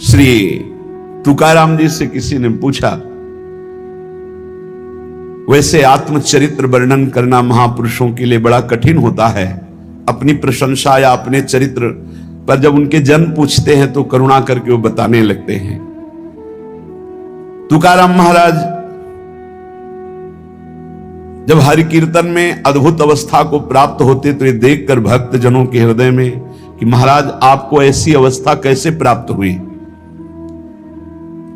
श्री तुकाराम जी से किसी ने पूछा, वैसे आत्मचरित्र वर्णन करना महापुरुषों के लिए बड़ा कठिन होता है। अपनी प्रशंसा या अपने चरित्र पर जब उनके जन पूछते हैं तो करुणा करके वो बताने लगते हैं। तुकाराम महाराज जब हरि कीर्तन में अद्भुत अवस्था को प्राप्त होते तो ये देखकर भक्त जनों के हृदय में कि महाराज आपको ऐसी अवस्था कैसे प्राप्त हुई,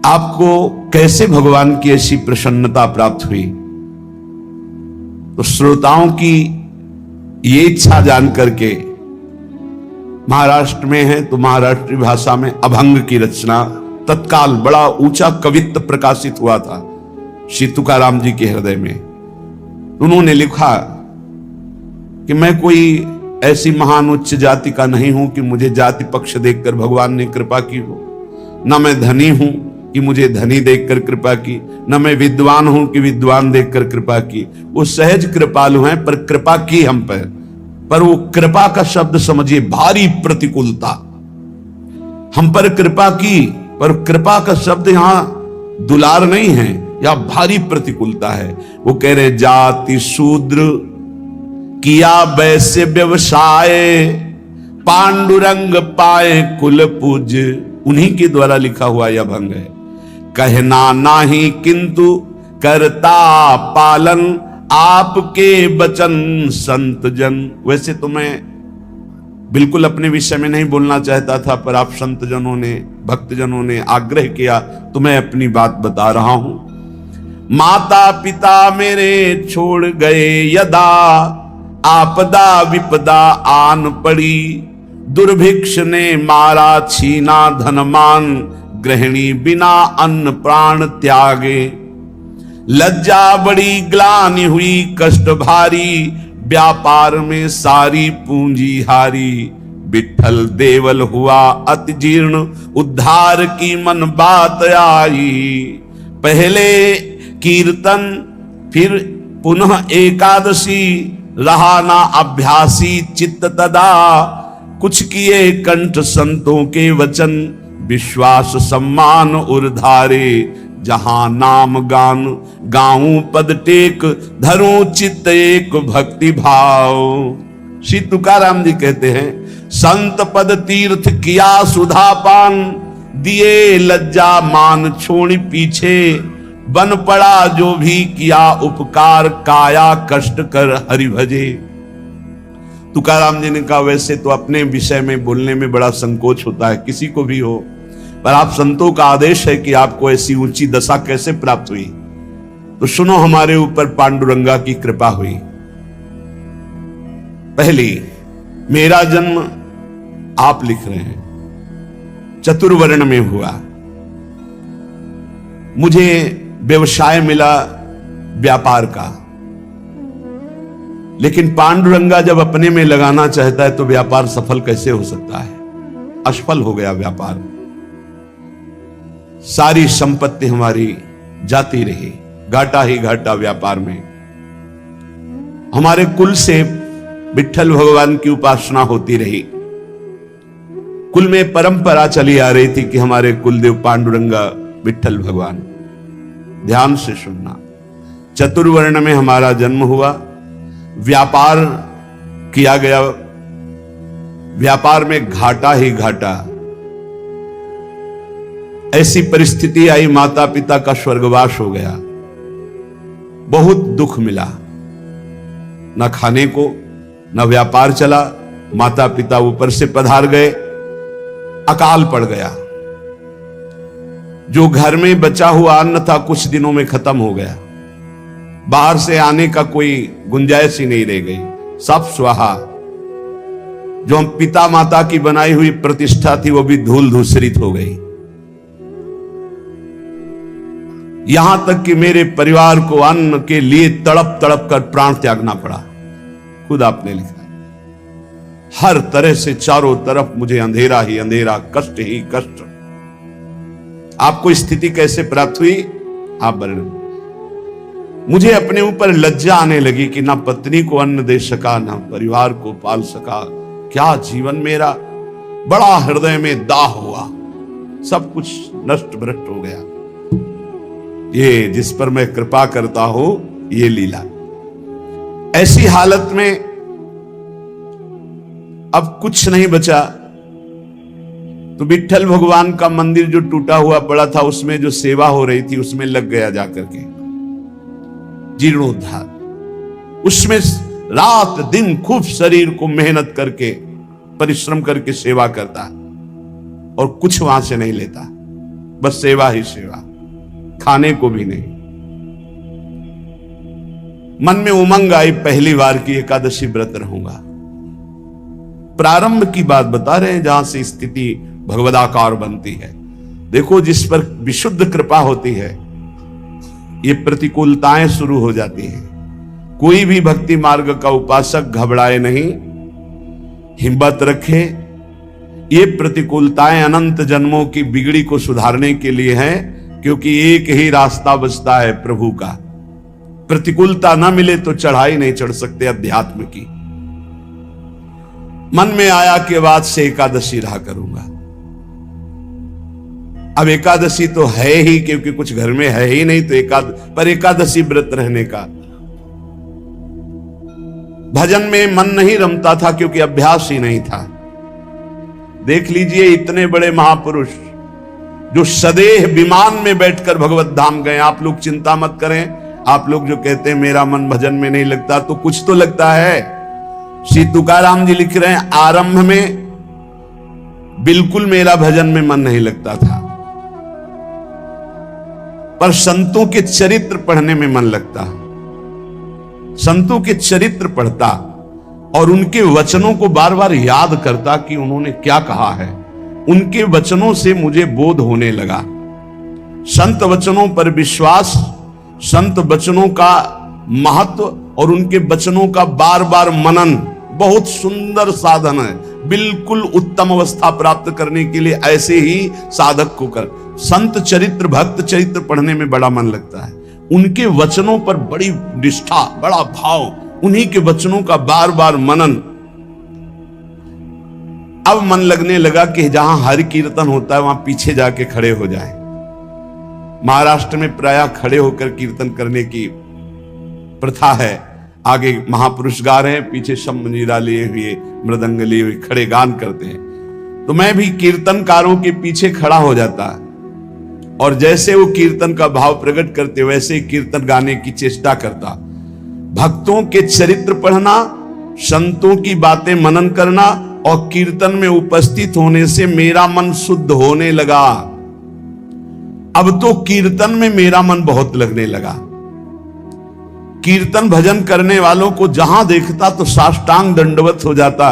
आपको कैसे भगवान की ऐसी प्रसन्नता प्राप्त हुई। तो श्रोताओं की ये इच्छा जान करके, महाराष्ट्र में है तो महाराष्ट्री भाषा में अभंग की रचना तत्काल बड़ा ऊंचा कवित्व प्रकाशित हुआ था श्री तुकाराम जी के हृदय में। उन्होंने लिखा कि मैं कोई ऐसी महान उच्च जाति का नहीं हूं कि मुझे जाति पक्ष देखकर भगवान ने कृपा की हो, न मैं धनी हूं कि मुझे धनी देखकर कृपा की, न मैं विद्वान हूं कि विद्वान देखकर कृपा की। वो सहज कृपालु हैं पर कृपा की हम पर वो कृपा का शब्द समझिए भारी प्रतिकूलता। हम पर कृपा की पर कृपा का शब्द यहां दुलार नहीं है या भारी प्रतिकूलता है। वो कह रहे जाति शूद्र किया वैसे व्यवसाय, पांडुरंग पाए कुल पूज। उन्हीं के द्वारा लिखा हुआ यह भंग है। कहना नाही किंतु करता पालन, आपके वचन संत जन। वैसे तो मैं बिल्कुल अपने विषय में नहीं बोलना चाहता था, पर आप संत जनों ने, भक्त जनों ने आग्रह किया तो मैं अपनी बात बता रहा हूं। माता पिता मेरे छोड़ गए यदा, आपदा विपदा आन पड़ी। दुर्भिक्ष ने मारा छीना धनमान, गृहिणी बिना अन्न प्राण त्यागे। लज्जा बड़ी ग्लानि हुई कष्ट भारी, व्यापार में सारी पूंजी हारी। विठ्ठल देवल हुआ अति जीर्ण, उद्धार की मन बात आई। पहले कीर्तन फिर पुनः एकादशी, रहा ना अभ्यासी चित्त तदा। कुछ किए कंठ संतों के वचन, विश्वास सम्मान उर्धारे। जहां नाम गान गाऊं पद टेक, धरूं चित्त एक भक्ति भाव। श्री तुकाराम जी कहते हैं, संत पद तीर्थ किया सुधा पान, दिए लज्जा मान छोड़ी पीछे। बन पड़ा जो भी किया उपकार, काया कष्ट कर हरि भजे। तुकाराम जी ने कहा, वैसे तो अपने विषय में बोलने में बड़ा संकोच होता है, किसी को भी हो, पर आप संतों का आदेश है कि आपको ऐसी ऊंची दशा कैसे प्राप्त हुई। तो सुनो, हमारे ऊपर पांडुरंगा की कृपा हुई। पहली, मेरा जन्म आप लिख रहे हैं चतुर्वर्ण में हुआ। मुझे व्यवसाय मिला व्यापार का, लेकिन पांडुरंगा जब अपने में लगाना चाहता है तो व्यापार सफल कैसे हो सकता है? असफल हो गया व्यापार। सारी संपत्ति हमारी जाती रही, घाटा ही घाटा व्यापार में। हमारे कुल से विठ्ठल भगवान की उपासना होती रही। कुल में परंपरा चली आ रही थी कि हमारे कुलदेव पांडुरंगा विठ्ठल भगवान। ध्यान से सुनना, चतुर्वर्ण में हमारा जन्म हुआ, व्यापार किया गया, व्यापार में घाटा ही घाटा। ऐसी परिस्थिति आई, माता पिता का स्वर्गवास हो गया। बहुत दुख मिला, न खाने को न व्यापार चला, माता पिता ऊपर से पधार गए, अकाल पड़ गया। जो घर में बचा हुआ अन्न था कुछ दिनों में खत्म हो गया, बाहर से आने का कोई गुंजाइश ही नहीं रह गई, सब स्वाहा। जो हम पिता माता की बनाई हुई प्रतिष्ठा थी वो भी धूल धूसरित हो गई। यहां तक कि मेरे परिवार को अन्न के लिए तड़प तड़प कर प्राण त्यागना पड़ा। खुद आपने लिखा, हर तरह से चारों तरफ मुझे अंधेरा ही अंधेरा, कष्ट ही कष्ट। आपको स्थिति कैसे प्राप्त हुई आप वर्णन। मुझे अपने ऊपर लज्जा आने लगी कि ना पत्नी को अन्न दे सका, ना परिवार को पाल सका। क्या जीवन मेरा। बड़ा हृदय में दाह हुआ, सब कुछ नष्ट भ्रष्ट हो गया। ये जिस पर मैं कृपा करता हूं, ये लीला। ऐसी हालत में अब कुछ नहीं बचा, तो विट्ठल भगवान का मंदिर जो टूटा हुआ पड़ा था, उसमें जो सेवा हो रही थी, उसमें लग गया जाकर के, जीर्णोद्धार। उसमें रात दिन खूब शरीर को मेहनत करके, परिश्रम करके सेवा करता, और कुछ वहां से नहीं लेता, बस सेवा ही सेवा, खाने को भी नहीं। मन में उमंग आई पहली बार की एकादशी व्रत रहूंगा। प्रारंभ की बात बता रहे हैं, जहां से स्थिति भगवदाकार बनती है। देखो, जिस पर विशुद्ध कृपा होती है, ये प्रतिकूलताएं शुरू हो जाती हैं। कोई भी भक्ति मार्ग का उपासक घबराए नहीं, हिम्मत रखे। ये प्रतिकूलताएं अनंत जन्मों की बिगड़ी को सुधारने के लिए हैं, क्योंकि एक ही रास्ता बचता है प्रभु का। प्रतिकूलता ना मिले तो चढ़ाई नहीं चढ़ सकते अध्यात्म की। मन में आया कि बाद से एकादशी रहा करूंगा। अब एकादशी तो है ही, क्योंकि कुछ घर में है ही नहीं, तो एकादशी व्रत रहने का। भजन में मन नहीं रमता था, क्योंकि अभ्यास ही नहीं था। देख लीजिए, इतने बड़े महापुरुष जो सदेह विमान में बैठकर भगवत धाम गए। आप लोग चिंता मत करें। आप लोग जो कहते हैं मेरा मन भजन में नहीं लगता, तो कुछ तो लगता है। श्री तुकाराम जी लिख रहे हैं, आरंभ में बिल्कुल मेरा भजन में मन नहीं लगता था, पर संतों के चरित्र पढ़ने में मन लगता। संतों के चरित्र पढ़ता और उनके वचनों को बार बार याद करता कि उन्होंने क्या कहा है। उनके वचनों से मुझे बोध होने लगा। संत वचनों पर विश्वास, संत वचनों का महत्व और उनके वचनों का बार बार मनन बहुत सुंदर साधन है। बिल्कुल उत्तम अवस्था प्राप्त करने के लिए ऐसे ही साधक को कर। संत चरित्र, भक्त चरित्र पढ़ने में बड़ा मन लगता है। उनके वचनों पर बड़ी निष्ठा, बड़ा भाव, उन्हीं के वचनों का बार बार मनन। अब मन लगने लगा कि जहां हरि कीर्तन होता है, वहां पीछे जाके खड़े हो जाए। महाराष्ट्र में प्रायः खड़े होकर कीर्तन करने की प्रथा है। आगे महापुरुष गा रहे हैं, पीछे शम मंजीरा लिए हुए, मृदंग लिए हुए खड़े गान करते हैं। तो मैं भी कीर्तनकारों के पीछे खड़ा हो जाता, और जैसे वो कीर्तन का भाव प्रकट करते, वैसे ही कीर्तन गाने की चेष्टा करता। भक्तों के चरित्र पढ़ना, संतों की बातें मनन करना और कीर्तन में उपस्थित होने से मेरा मन शुद्ध होने लगा। अब तो कीर्तन में मेरा मन बहुत लगने लगा। कीर्तन भजन करने वालों को जहां देखता तो साष्टांग दंडवत हो जाता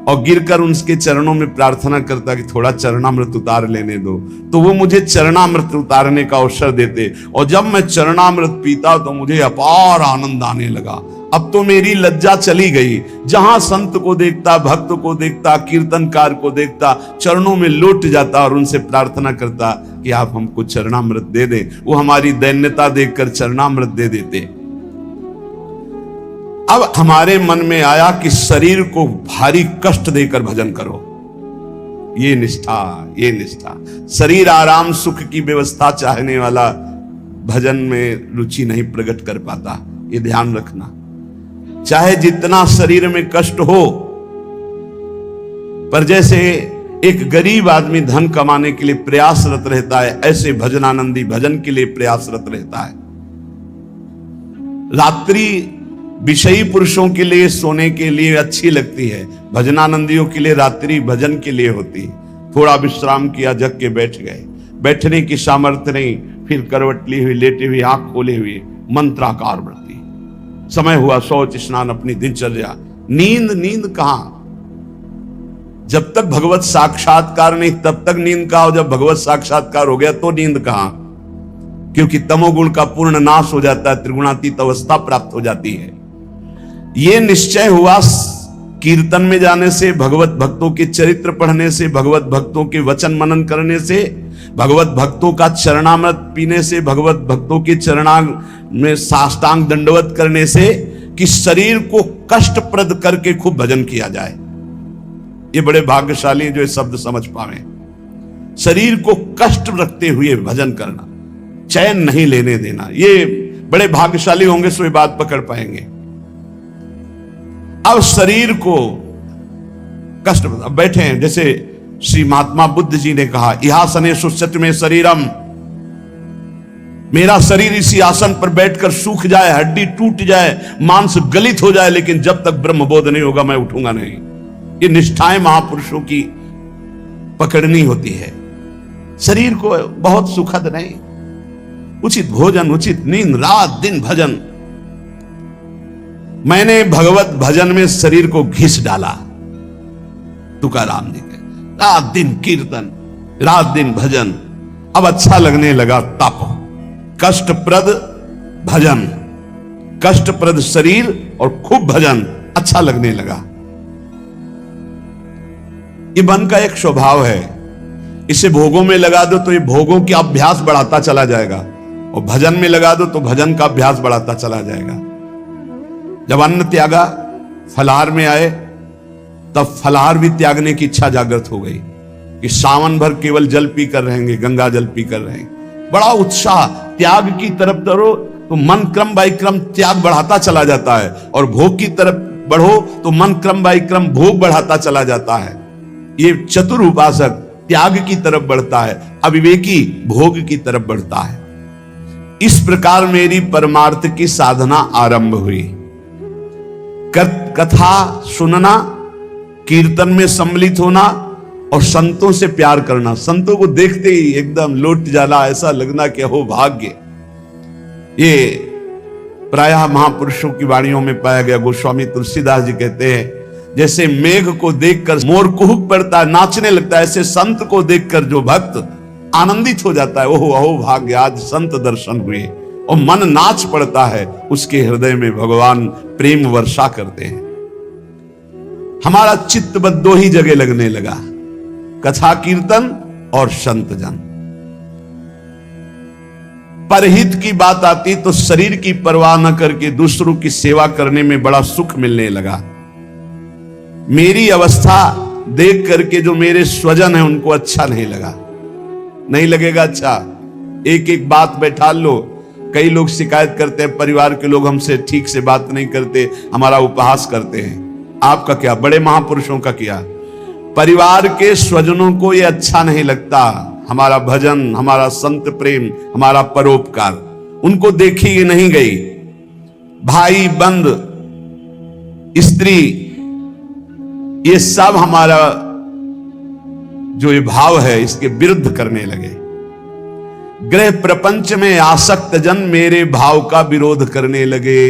और गिरकर उनके चरणों में प्रार्थना करता कि थोड़ा चरणामृत उतार लेने दो। तो वो मुझे चरणामृत उतारने का अवसर देते, और जब मैं चरणामृत पीता तो मुझे अपार आनंद आने लगा। अब तो मेरी लज्जा चली गई। जहां संत को देखता, भक्त को देखता, कीर्तनकार को देखता, चरणों में लौट जाता और उनसे प्रार्थना करता कि आप हमको चरणामृत दे दें। वो हमारी दैन्यता देखकर चरणामृत दे देते। अब हमारे मन में आया कि शरीर को भारी कष्ट देकर भजन करो। ये निष्ठा, ये निष्ठा। शरीर आराम सुख की व्यवस्था चाहने वाला भजन में रुचि नहीं प्रकट कर पाता। ये ध्यान रखना। चाहे जितना शरीर में कष्ट हो, पर जैसे एक गरीब आदमी धन कमाने के लिए प्रयासरत रहता है, ऐसे भजनानंदी भजन के लिए प्रयासरत रहता है। रात्रि विषयी पुरुषों के लिए सोने के लिए अच्छी लगती है, भजनानंदियों के लिए रात्रि भजन के लिए होती है। थोड़ा विश्राम किया, जग के बैठ गए। बैठने की सामर्थ्य नहीं, फिर करवट ली हुई, लेटे हुए, आंख खोले हुए मंत्राकार वृत्ति। समय हुआ शौच स्नान, अपनी दिनचर्या। नींद कहां? जब तक भगवत साक्षात्कार नहीं तब तक नींद कहां, और जब भगवत साक्षात्कार हो गया तो नींद कहां? क्योंकि तमोगुण का पूर्ण नाश हो जाता है, त्रिगुणातीत अवस्था प्राप्त हो जाती है। यह निश्चय हुआ कीर्तन में जाने से, भगवत भक्तों के चरित्र पढ़ने से, भगवत भक्तों के वचन मनन करने से, भगवत भक्तों का चरणामृत पीने से, भगवत भक्तों के चरणांग में साष्टांग दंडवत करने से, कि शरीर को कष्टप्रद करके खूब भजन किया जाए। ये बड़े भाग्यशाली जो ये शब्द समझ पावे। शरीर को कष्ट रखते हुए भजन करना, चैन नहीं लेने देना। ये बड़े भाग्यशाली होंगे सो ये बात पकड़ पाएंगे। अब शरीर को कष्ट, अब बैठे हैं, जैसे श्री महात्मा बुद्ध जी ने कहा, इहासने सुसत्य में शरीरम, मेरा शरीर इसी आसन पर बैठकर सूख जाए, हड्डी टूट जाए, मांस गलित हो जाए, लेकिन जब तक ब्रह्मबोध नहीं होगा मैं उठूंगा नहीं। ये निष्ठाएं महापुरुषों की पकड़नी होती है। शरीर को बहुत सुखद नहीं, उचित भोजन, उचित नींद, रात दिन भजन। मैंने भगवत भजन में शरीर को घिस डाला, तुकाराम जी के रात दिन कीर्तन, रात दिन भजन। अब अच्छा लगने लगा तप, कष्टप्रद भजन, कष्टप्रद शरीर और खूब भजन अच्छा लगने लगा। ये मन का एक स्वभाव है, इसे भोगों में लगा दो तो ये भोगों की अभ्यास बढ़ाता चला जाएगा, और भजन में लगा दो तो भजन का अभ्यास बढ़ाता चला जाएगा। जब अन्न त्यागा, फलाहार में आए, तब फलाहार भी त्यागने की इच्छा जागृत हो गई कि सावन भर केवल जल पी कर रहेंगे, गंगा जल पी कर रहेंगे। बड़ा उत्साह, त्याग की तरफ बढ़ो तो मन क्रम बाई क्रम त्याग बढ़ाता चला जाता है, और भोग की तरफ बढ़ो तो मन क्रम बाई क्रम भोग बढ़ाता चला जाता है। ये चतुर उपासक त्याग की तरफ बढ़ता है, अविवेकी भोग की तरफ बढ़ता है। इस प्रकार मेरी परमार्थ की साधना आरंभ हुई। कथा सुनना, कीर्तन में सम्मिलित होना और संतों से प्यार करना। संतों को देखते ही एकदम लौट जाना, ऐसा लगना कि हो भाग्य। ये प्रायः महापुरुषों की वाणियों में पाया गया। गोस्वामी तुलसीदास जी कहते हैं, जैसे मेघ को देखकर मोर कुहुक पड़ता है, नाचने लगता है, ऐसे संत को देखकर जो भक्त आनंदित हो जाता है, ओहो अहो भाग्य, आज संत दर्शन हुए, और मन नाच पड़ता है, उसके हृदय में भगवान प्रेम वर्षा करते हैं। हमारा चित्त बस दो ही जगह लगने लगा, कथा कीर्तन और संत जन। परहित की बात आती तो शरीर की परवाह न करके दूसरों की सेवा करने में बड़ा सुख मिलने लगा। मेरी अवस्था देख करके जो मेरे स्वजन हैं उनको अच्छा नहीं लगा, नहीं लगेगा अच्छा। एक एक बात बैठा लो। कई लोग शिकायत करते हैं, परिवार के लोग हमसे ठीक से बात नहीं करते, हमारा उपहास करते हैं। आपका क्या, बड़े महापुरुषों का क्या? परिवार के स्वजनों को ये अच्छा नहीं लगता, हमारा भजन, हमारा संत प्रेम, हमारा परोपकार, उनको देखी ये नहीं गई। भाई बंद, स्त्री, ये सब हमारा जो ये भाव है इसके विरुद्ध करने लगे। ग्रह प्रपंच में आसक्त जन मेरे भाव का विरोध करने लगे,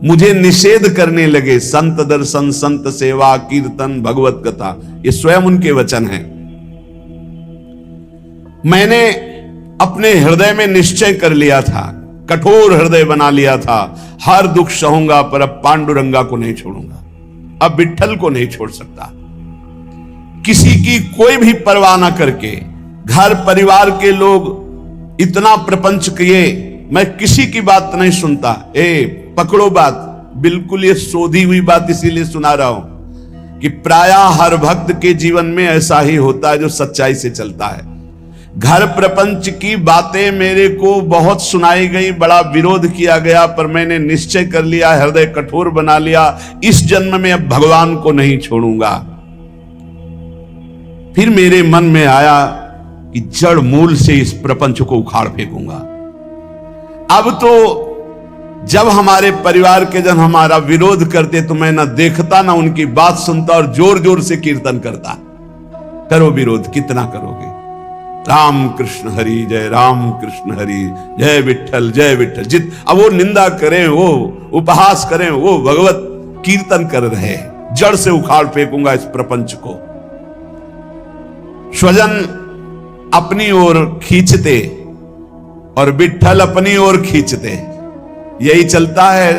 मुझे निषेध करने लगे। संत दर्शन, संत सेवा, कीर्तन, भगवत कथा, ये स्वयं उनके वचन हैं। मैंने अपने हृदय में निश्चय कर लिया था, कठोर हृदय बना लिया था, हर दुख सहूंगा पर अब पांडुरंगा को नहीं छोड़ूंगा, अब विठ्ठल को नहीं छोड़ सकता। किसी की कोई भी परवाह ना करके, घर परिवार के लोग इतना प्रपंच किए, मैं किसी की बात नहीं सुनता। पकड़ो बात, बिल्कुल ये सोधी हुई बात इसीलिए सुना रहा हूं कि प्रायः हर भक्त के जीवन में ऐसा ही होता है जो सच्चाई से चलता है। घर प्रपंच की बातें मेरे को बहुत सुनाई गई, बड़ा विरोध किया गया, पर मैंने निश्चय कर लिया, हृदय कठोर बना लिया, इस जन्म में अब भगवान को नहीं छोड़ूंगा। फिर मेरे मन में आया कि जड़ मूल से इस प्रपंच को उखाड़ फेंकूंगा। अब तो जब हमारे परिवार के जन हमारा विरोध करते तो मैं ना देखता ना उनकी बात सुनता और जोर जोर से कीर्तन करता। करो विरोध, कितना करोगे? राम कृष्ण हरि जय, राम कृष्ण हरि जय, विठ्ठल जय विठ्ठल। अब वो निंदा करें, वो उपहास करें, वो भगवत कीर्तन कर रहे, जड़ से उखाड़ फेंकूंगा इस प्रपंच को। स्वजन अपनी ओर खींचते और विठ्ठल अपनी ओर खींचते, यही चलता है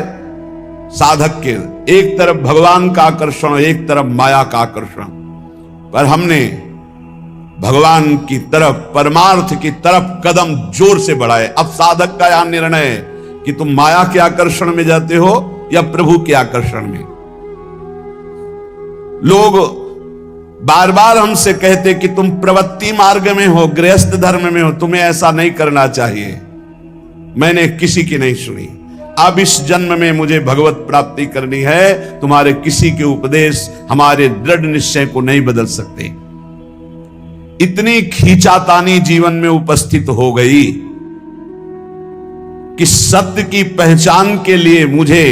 साधक के। एक तरफ भगवान का आकर्षण, एक तरफ माया का आकर्षण। पर हमने भगवान की तरफ, परमार्थ की तरफ कदम जोर से बढ़ाए। अब साधक का यह निर्णय है कि तुम माया के आकर्षण में जाते हो या प्रभु के आकर्षण में। लोग बार बार हमसे कहते कि तुम प्रवृत्ति मार्ग में हो, गृहस्थ धर्म में हो, तुम्हें ऐसा नहीं करना चाहिए। मैंने किसी की नहीं सुनी। अब इस जन्म में मुझे भगवत प्राप्ति करनी है, तुम्हारे किसी के उपदेश हमारे दृढ़ निश्चय को नहीं बदल सकते। इतनी खींचातानी जीवन में उपस्थित हो गई कि सत्य की पहचान के लिए मुझे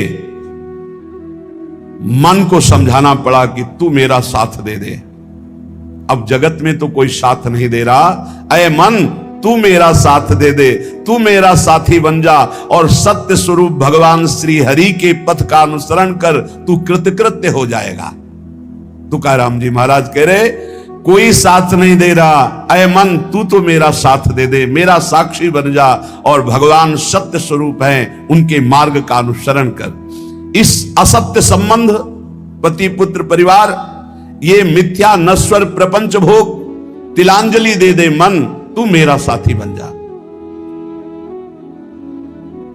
मन को समझाना पड़ा कि तू मेरा साथ दे दे। अब जगत में तो कोई साथ नहीं दे रहा, अय मन तू मेरा साथ दे दे, तू मेरा साथी बन जा और सत्य स्वरूप भगवान श्री हरि के पथ का अनुसरण कर, तू कृतकृत्य हो जाएगा। तुकाराम जी महाराज कह रहे कोई साथ नहीं दे रहा, अय मन तू तो मेरा साथ दे दे, मेरा साक्षी बन जा और भगवान सत्य स्वरूप हैं, उनके मार्ग का अनुसरण कर। इस असत्य संबंध, पति पुत्र परिवार, ये मिथ्या नश्वर प्रपंच भोग, तिलांजलि दे दे मन, तू मेरा साथी बन जा।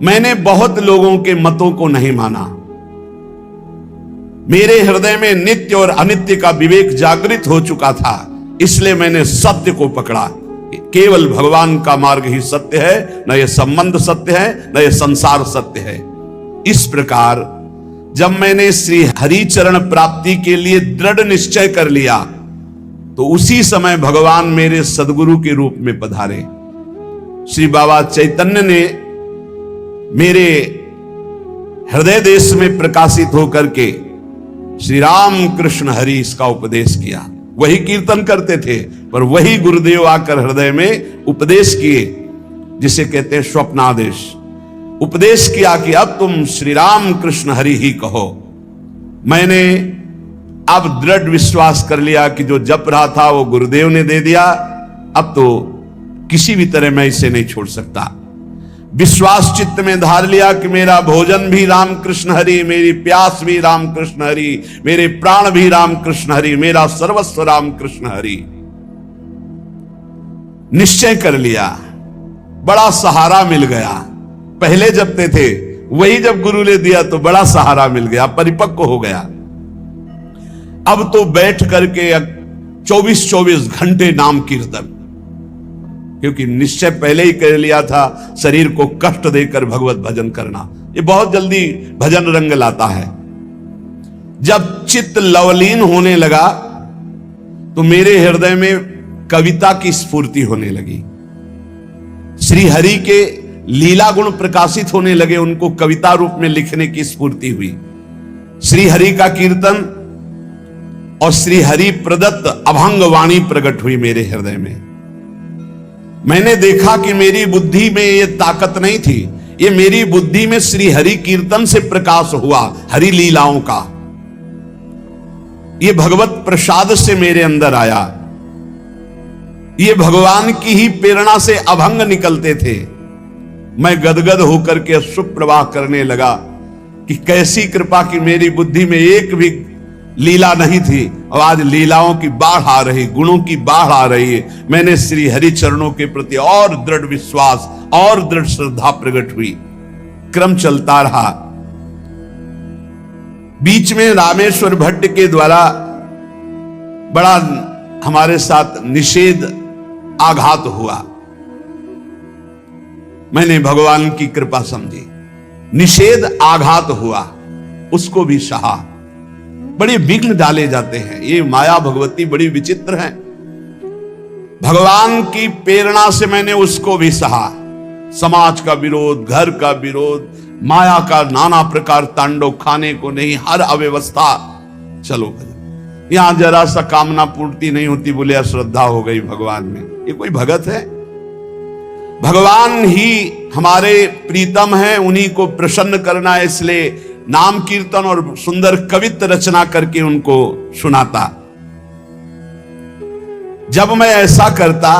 मैंने बहुत लोगों के मतों को नहीं माना। मेरे हृदय में नित्य और अनित्य का विवेक जागृत हो चुका था, इसलिए मैंने सत्य को पकड़ा। केवल भगवान का मार्ग ही सत्य है, न यह संबंध सत्य है, न यह संसार सत्य है। इस प्रकार जब मैंने श्री हरि चरण प्राप्ति के लिए दृढ़ निश्चय कर लिया, तो उसी समय भगवान मेरे सदगुरु के रूप में पधारे। श्री बाबा चैतन्य ने मेरे हृदय देश में प्रकाशित होकर के श्री राम कृष्ण हरि इसका उपदेश किया। वही कीर्तन करते थे, पर वही गुरुदेव आकर हृदय में उपदेश किए, जिसे कहते हैं स्वप्नादेश। उपदेश किया कि अब तुम श्री राम कृष्ण हरि ही कहो। मैंने अब दृढ़ विश्वास कर लिया कि जो जप रहा था वो गुरुदेव ने दे दिया, अब तो किसी भी तरह मैं इसे नहीं छोड़ सकता। विश्वास चित्त में धार लिया कि मेरा भोजन भी राम कृष्ण हरि, मेरी प्यास भी राम कृष्ण हरि, मेरे प्राण भी राम कृष्ण हरि, मेरा सर्वस्व राम कृष्ण हरि। निश्चय कर लिया, बड़ा सहारा मिल गया। पहले जपते थे, वही जब गुरु ने दिया तो बड़ा सहारा मिल गया, परिपक्व हो गया। अब तो बैठ करके 24-24 घंटे नाम कीर्तन, क्योंकि निश्चय पहले ही कर लिया था शरीर को कष्ट देकर भगवत भजन करना। ये बहुत जल्दी भजन रंग लाता है। जब चित्त लवलीन होने लगा तो मेरे हृदय में कविता की स्फूर्ति होने लगी। श्री हरि के लीला गुण प्रकाशित होने लगे, उनको कविता रूप में लिखने की स्फूर्ति हुई। श्री हरि का कीर्तन और श्री हरि प्रदत्त अभंग वाणी प्रकट हुई मेरे हृदय में। मैंने देखा कि मेरी बुद्धि में ये ताकत नहीं थी, ये मेरी बुद्धि में श्री हरि कीर्तन से प्रकाश हुआ, हरि लीलाओं का। ये भगवत प्रसाद से मेरे अंदर आया। ये भगवान की ही प्रेरणा से अभंग निकलते थे। मैं गदगद होकर के सुप्रवाह करने लगा कि कैसी कृपा की मेरी बुद्धि में एक भी लीला नहीं थी, और आज लीलाओं की बाढ़ आ रही, गुणों की बाढ़ आ रही है। मैंने श्री हरि चरणों के प्रति और दृढ़ विश्वास और दृढ़ श्रद्धा प्रकट हुई। क्रम चलता रहा। बीच में रामेश्वर भट्ट के द्वारा बड़ा हमारे साथ निषेध आघात हुआ। मैंने भगवान की कृपा समझी, निषेध आघात हुआ, उसको भी सहा। बड़े विघ्न डाले जाते हैं, ये माया भगवती बड़ी विचित्र है। भगवान की प्रेरणा से मैंने उसको भी सहा। समाज का विरोध, घर का विरोध, माया का नाना प्रकार तांडव, खाने को नहीं, हर अव्यवस्था। चलो भजन, यहां जरा सा कामना पूर्ति नहीं होती, बोले अश्रद्धा हो गई भगवान में। ये कोई भगत है? भगवान ही हमारे प्रीतम है, उन्हीं को प्रसन्न करना है, इसलिए नाम कीर्तन और सुंदर कवित्व रचना करके उनको सुनाता। जब मैं ऐसा करता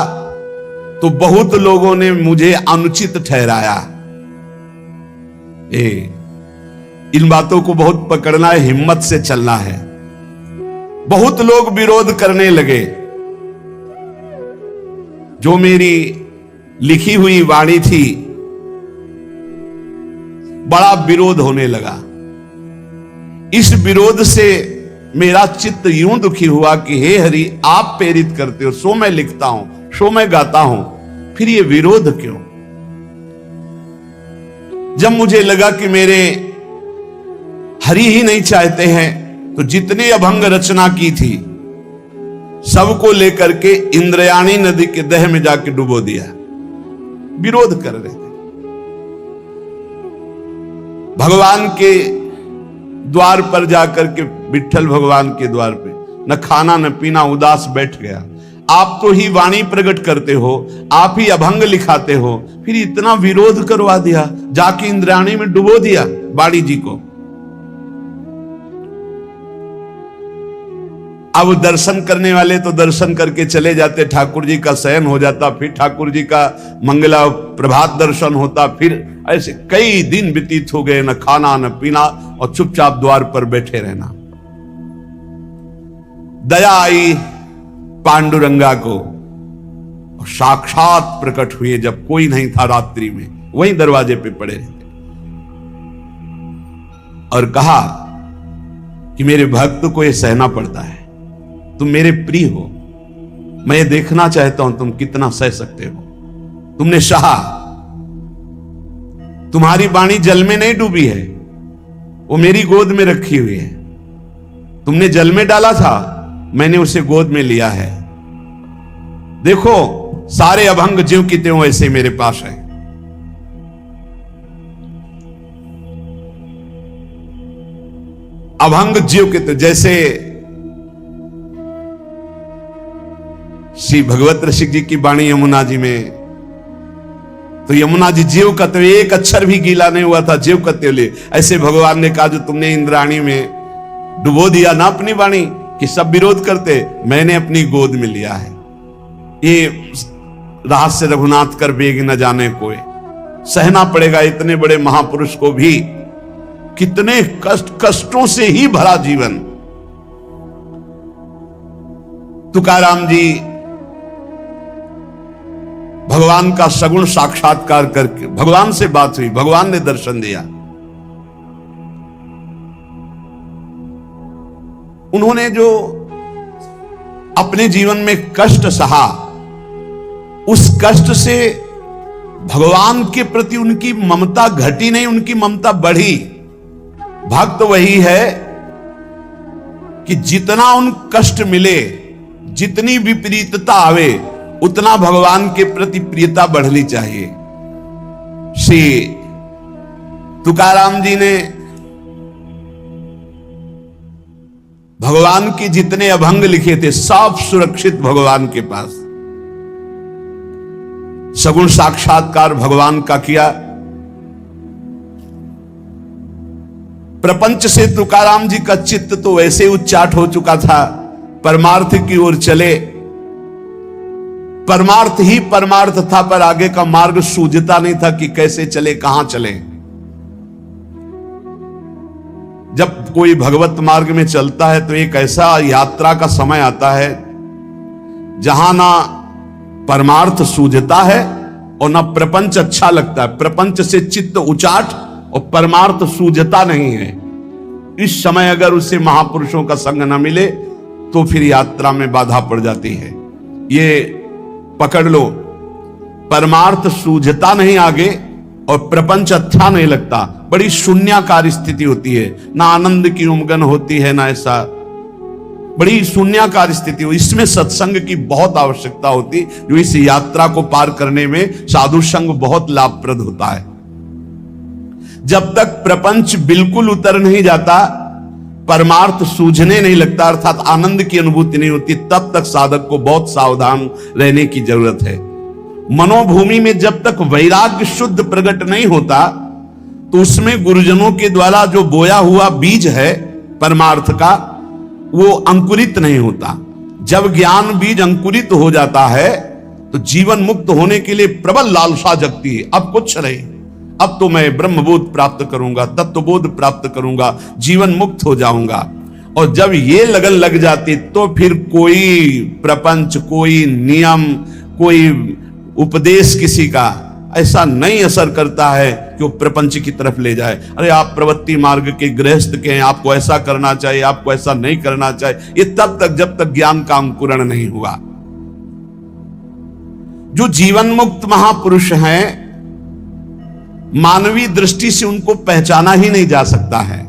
तो बहुत लोगों ने मुझे अनुचित ठहराया। इन बातों को बहुत पकड़ना है, हिम्मत से चलना है। बहुत लोग विरोध करने लगे। जो मेरी लिखी हुई वाणी थी, बड़ा विरोध होने लगा। इस विरोध से मेरा चित्त यूं दुखी हुआ कि हे हरि, आप प्रेरित करते हो, सो मैं लिखता हूं, सो मैं गाता हूं, फिर ये विरोध क्यों? जब मुझे लगा कि मेरे हरि ही नहीं चाहते हैं, तो जितनी अभंग रचना की थी सबको लेकर के इंद्रायणी नदी के दह में जाके डुबो दिया। विरोध कर रहे थे। भगवान के द्वार पर जाकर के, विठ्ठल भगवान के द्वार पे न खाना न पीना, उदास बैठ गया। आप तो ही वाणी प्रकट करते हो, आप ही अभंग लिखाते हो, फिर इतना विरोध करवा दिया, जाके इंद्रायणी में डुबो दिया वाणी जी को। अब दर्शन करने वाले तो दर्शन करके चले जाते, ठाकुर जी का शयन हो जाता, फिर ठाकुर जी का मंगला प्रभात दर्शन होता, फिर ऐसे कई दिन व्यतीत हो गए, न खाना न पीना, और चुपचाप द्वार पर बैठे रहना। दया आई पांडुरंगा को, और साक्षात प्रकट हुए जब कोई नहीं था रात्रि में, वहीं दरवाजे पे पड़े रहते, और कहा कि मेरे भक्त को यह सहना पड़ता है, तुम मेरे प्रिय हो, मैं ये देखना चाहता हूं तुम कितना सह सकते हो। तुमने सहा, तुम्हारी वाणी जल में नहीं डूबी है, वो मेरी गोद में रखी हुई है। तुमने जल में डाला था, मैंने उसे गोद में लिया है। देखो सारे अभंग ज्यों की त्यों ऐसे मेरे पास है। अभंग ज्यों के त्यों, जैसे श्री भगवत ऋषि जी की वाणी यमुना जी में, तो यमुना जी ज्यों का त्यों, एक अक्षर भी गीला नहीं हुआ था, ज्यों का त्यों ले। ऐसे भगवान ने कहा जो तुमने इंद्राणी में डुबो दिया ना अपनी वाणी, कि सब विरोध करते, मैंने अपनी गोद में लिया है। ये रहस्य रघुनाथ कर बेग न जाने कोई, सहना पड़ेगा इतने बड़े महापुरुष को भी, कितने कष्टों से ही भरा जीवन। तुकाराम जी भगवान का सगुण साक्षात्कार करके, भगवान से बात हुई, भगवान ने दर्शन दिया। उन्होंने जो अपने जीवन में कष्ट सहा, उस कष्ट से भगवान के प्रति उनकी ममता घटी नहीं, उनकी ममता बढ़ी। भक्त वही है कि जितना उन कष्ट मिले, जितनी विपरीतता आवे, उतना भगवान के प्रति प्रियता बढ़नी चाहिए। श्री तुकाराम जी ने भगवान के जितने अभंग लिखे थे, सब सुरक्षित भगवान के पास। सगुण साक्षात्कार भगवान का किया। प्रपंच से तुकाराम जी का चित्त तो वैसे उच्चाट हो चुका था, परमार्थ की ओर चले। परमार्थ ही परमार्थ था, पर आगे का मार्ग सूझता नहीं था कि कैसे चले, कहां चले। जब कोई भगवत मार्ग में चलता है तो एक ऐसा यात्रा का समय आता है जहां ना परमार्थ सूझता है और ना प्रपंच अच्छा लगता है। प्रपंच से चित्त उचाट और परमार्थ सूझता नहीं है। इस समय अगर उसे महापुरुषों का संग न मिले तो फिर यात्रा में बाधा पड़ जाती है। ये पकड़ लो, परमार्थ सूझता नहीं आगे और प्रपंच अच्छा नहीं लगता, बड़ी शून्याकार स्थिति होती है, ना आनंद की उमगन होती है, ना ऐसा, बड़ी शून्याकार स्थिति हो। इसमें सत्संग की बहुत आवश्यकता होती, जो इस यात्रा को पार करने में साधु संग बहुत लाभप्रद होता है। जब तक प्रपंच बिल्कुल उतर नहीं जाता, परमार्थ सूझने नहीं लगता, अर्थात आनंद की अनुभूति नहीं होती, तब तक साधक को बहुत सावधान रहने की जरूरत है। मनोभूमि में जब तक वैराग्य शुद्ध प्रकट नहीं होता, तो उसमें गुरुजनों के द्वारा जो बोया हुआ बीज है परमार्थ का, वो अंकुरित नहीं होता। जब ज्ञान बीज अंकुरित हो जाता है तो जीवन मुक्त होने के लिए प्रबल लालसा जगती है। अब कुछ नहीं, अब तो मैं ब्रह्मबोध प्राप्त करूंगा, तत्वबोध प्राप्त करूंगा, जीवन मुक्त हो जाऊंगा। और जब ये लगन लग जाती तो फिर कोई प्रपंच, कोई नियम, कोई उपदेश किसी का ऐसा नहीं असर करता है कि वो प्रपंच की तरफ ले जाए। अरे आप प्रवृत्ति मार्ग के गृहस्थ के हैं, आपको ऐसा करना चाहिए, आपको ऐसा नहीं करना चाहिए, ये तब तक जब तक ज्ञान का अंकुरण नहीं हुआ। जो जीवन मुक्त महापुरुष हैं, मानवीय दृष्टि से उनको पहचाना ही नहीं जा सकता है।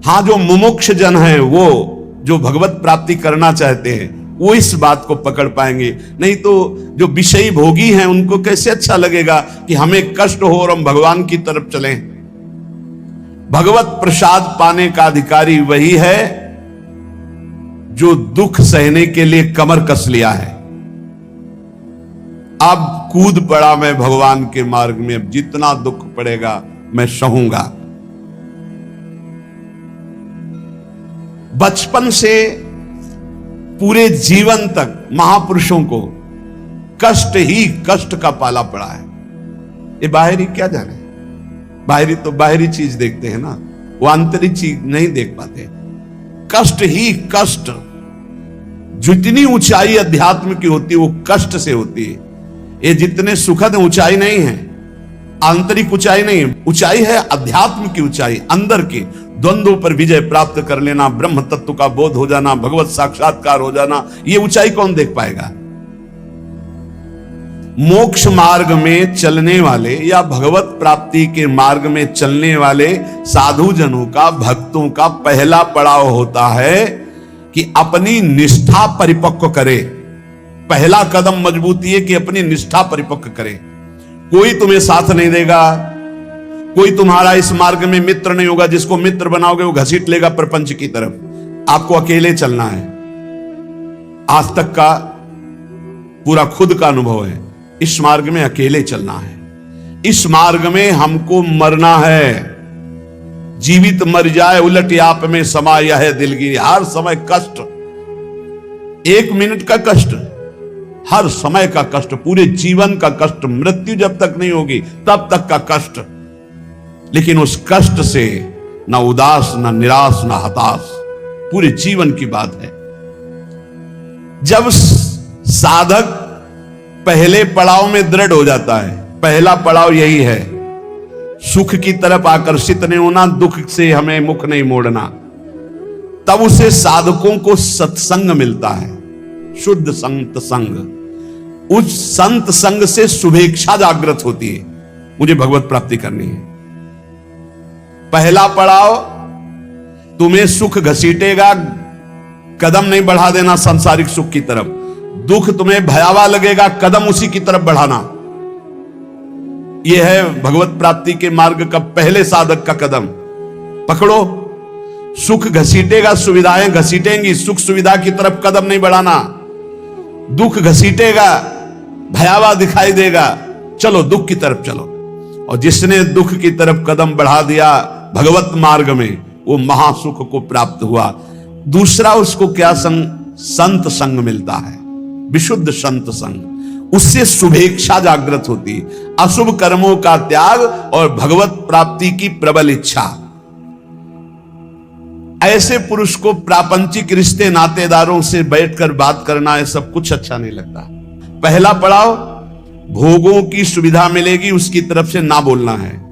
हां, जो मुमुक्ष जन है, वो जो भगवत प्राप्ति करना चाहते हैं, वो इस बात को पकड़ पाएंगे। नहीं तो जो विषयी भोगी हैं, उनको कैसे अच्छा लगेगा कि हमें कष्ट हो और हम भगवान की तरफ चलें। भगवत प्रसाद पाने का अधिकारी वही है जो दुख सहने के लिए कमर कस लिया है। अब कूद पड़ा मैं भगवान के मार्ग में, अब जितना दुख पड़ेगा मैं सहूंगा। बचपन से पूरे जीवन तक महापुरुषों को कष्ट ही कष्ट का पाला पड़ा है। ये बाहरी क्या जाने, बाहरी तो बाहरी चीज देखते हैं ना, वो आंतरिक चीज नहीं देख पाते। कष्ट ही कष्ट, जितनी ऊंचाई अध्यात्म की होती है वो कष्ट से होती है। ये जितने सुखद ऊंचाई नहीं है, आंतरिक ऊंचाई नहीं है, ऊंचाई है अध्यात्म की ऊंचाई, अंदर की। द्वंद्वों पर विजय प्राप्त कर लेना, ब्रह्म तत्व का बोध हो जाना, भगवत साक्षात्कार हो जाना, ये ऊंचाई कौन देख पाएगा। मोक्ष मार्ग में चलने वाले या भगवत प्राप्ति के मार्ग में चलने वाले साधु जनों का, भक्तों का पहला पड़ाव होता है कि अपनी निष्ठा परिपक्व करे। पहला कदम मजबूती है कि अपनी निष्ठा परिपक्व करे। कोई तुम्हें साथ नहीं देगा, कोई तुम्हारा इस मार्ग में मित्र नहीं होगा। जिसको मित्र बनाओगे वो घसीट लेगा प्रपंच की तरफ। आपको अकेले चलना है। आज तक का पूरा खुद का अनुभव है, इस मार्ग में अकेले चलना है। इस मार्ग में हमको मरना है। जीवित मर जाए उलट आप में समा यह है दिलगिरी। हर समय कष्ट, 1 मिनट का कष्ट, हर समय का कष्ट, पूरे जीवन का कष्ट। मृत्यु जब तक नहीं होगी तब तक का कष्ट। लेकिन उस कष्ट से ना उदास, ना निराश, ना हताश, पूरे जीवन की बात है। जब साधक पहले पड़ाव में दृढ़ हो जाता है, पहला पड़ाव यही है, सुख की तरफ आकर्षित नहीं होना, दुख से हमें मुख नहीं मोड़ना, तब उसे साधकों को सत्संग मिलता है, शुद्ध संत संग। उस संत संग से शुभेच्छा जागृत होती है, मुझे भगवत प्राप्ति करनी है। पहला पड़ाव तुम्हें सुख घसीटेगा, कदम नहीं बढ़ा देना सांसारिक सुख की तरफ। दुख तुम्हें भयावह लगेगा, कदम उसी की तरफ बढ़ाना। यह है भगवत प्राप्ति के मार्ग का पहले साधक का कदम। पकड़ो, सुख घसीटेगा, सुविधाएं घसीटेंगी, सुख सुविधा की तरफ कदम नहीं बढ़ाना। दुख घसीटेगा, भयावह दिखाई देगा, चलो दुख की तरफ चलो। और जिसने दुख की तरफ कदम बढ़ा दिया भगवत मार्ग में, वो महासुख को प्राप्त हुआ। दूसरा उसको क्या संत संग मिलता है, विशुद्ध संत संग। उससे शुभेच्छा जागृत होती, अशुभ कर्मों का त्याग और भगवत प्राप्ति की प्रबल इच्छा। ऐसे पुरुष को प्रापंचिक रिश्ते नातेदारों से बैठकर बात करना, ये सब कुछ अच्छा नहीं लगता। पहला पड़ाव भोगों की सुविधा मिलेगी उसकी तरफ से ना बोलना है।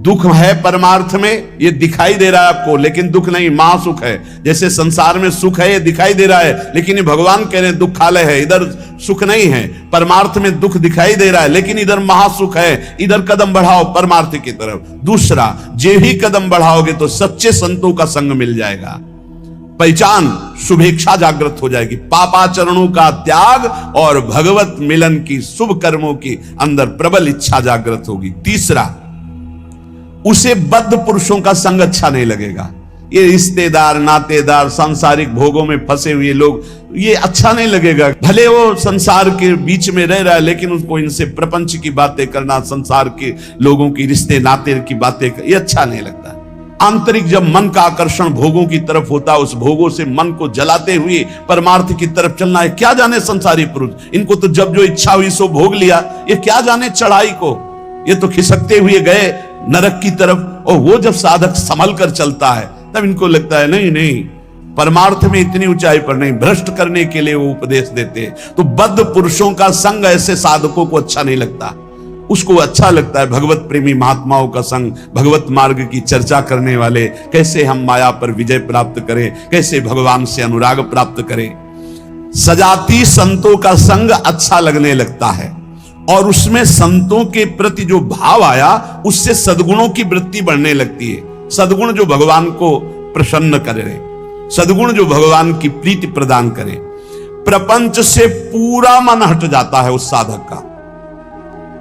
दुख है परमार्थ में, ये दिखाई दे रहा है आपको, लेकिन दुख नहीं, महासुख है। जैसे संसार में सुख है, ये दिखाई दे रहा है, लेकिन ये भगवान कह रहे हैं दुखालय है, इधर सुख नहीं है। परमार्थ में दुख दिखाई दे रहा है, लेकिन इधर महासुख है, इधर कदम बढ़ाओ परमार्थ की तरफ। दूसरा, जे ही कदम बढ़ाओगे तो सच्चे संतों का संग मिल जाएगा, पहचान, शुभेच्छा जागृत हो जाएगी, पापाचरणों का त्याग और भगवत मिलन की, शुभ कर्मों की अंदर प्रबल इच्छा जागृत होगी। तीसरा, उसे बद्ध पुरुषों का संग अच्छा नहीं लगेगा। ये रिश्तेदार, नातेदार, सांसारिक भोगों में फंसे हुए लोग, ये अच्छा नहीं लगेगा। भले वो संसार के बीच में रह रहा है, लेकिन उसको इनसे प्रपंच की बातें करना, संसार के लोगों की रिश्ते नाते की बातें, ये अच्छा नहीं लगता। आंतरिक जब मन का आकर्षण भोगों की तरफ होता है, उस भोगों से मन को जलाते हुए परमार्थ की तरफ चलना है। क्या जाने संसारी पुरुष, इनको तो जब जो इच्छा हुई सो भोग लिया, ये क्या जाने चढ़ाई को, ये तो खिसकते हुए गए नरक की तरफ। और वो जब साधक संभल कर चलता है तब इनको लगता है नहीं नहीं, परमार्थ में इतनी ऊंचाई पर नहीं, भ्रष्ट करने के लिए वो उपदेश देते हैं। तो बद्ध पुरुषों का संग ऐसे साधकों को अच्छा नहीं लगता। उसको अच्छा लगता है भगवत प्रेमी महात्माओं का संग, भगवत मार्ग की चर्चा करने वाले, कैसे हम माया पर विजय प्राप्त करें, कैसे भगवान से अनुराग प्राप्त करें। सजाती संतों का संग अच्छा लगने लगता है और उसमें संतों के प्रति जो भाव आया उससे सद्गुणों की वृत्ति बढ़ने लगती है। सद्गुण जो भगवान को प्रसन्न करे, सद्गुण जो भगवान की प्रीति प्रदान करे। प्रपंच से पूरा मन हट जाता है उस साधक का।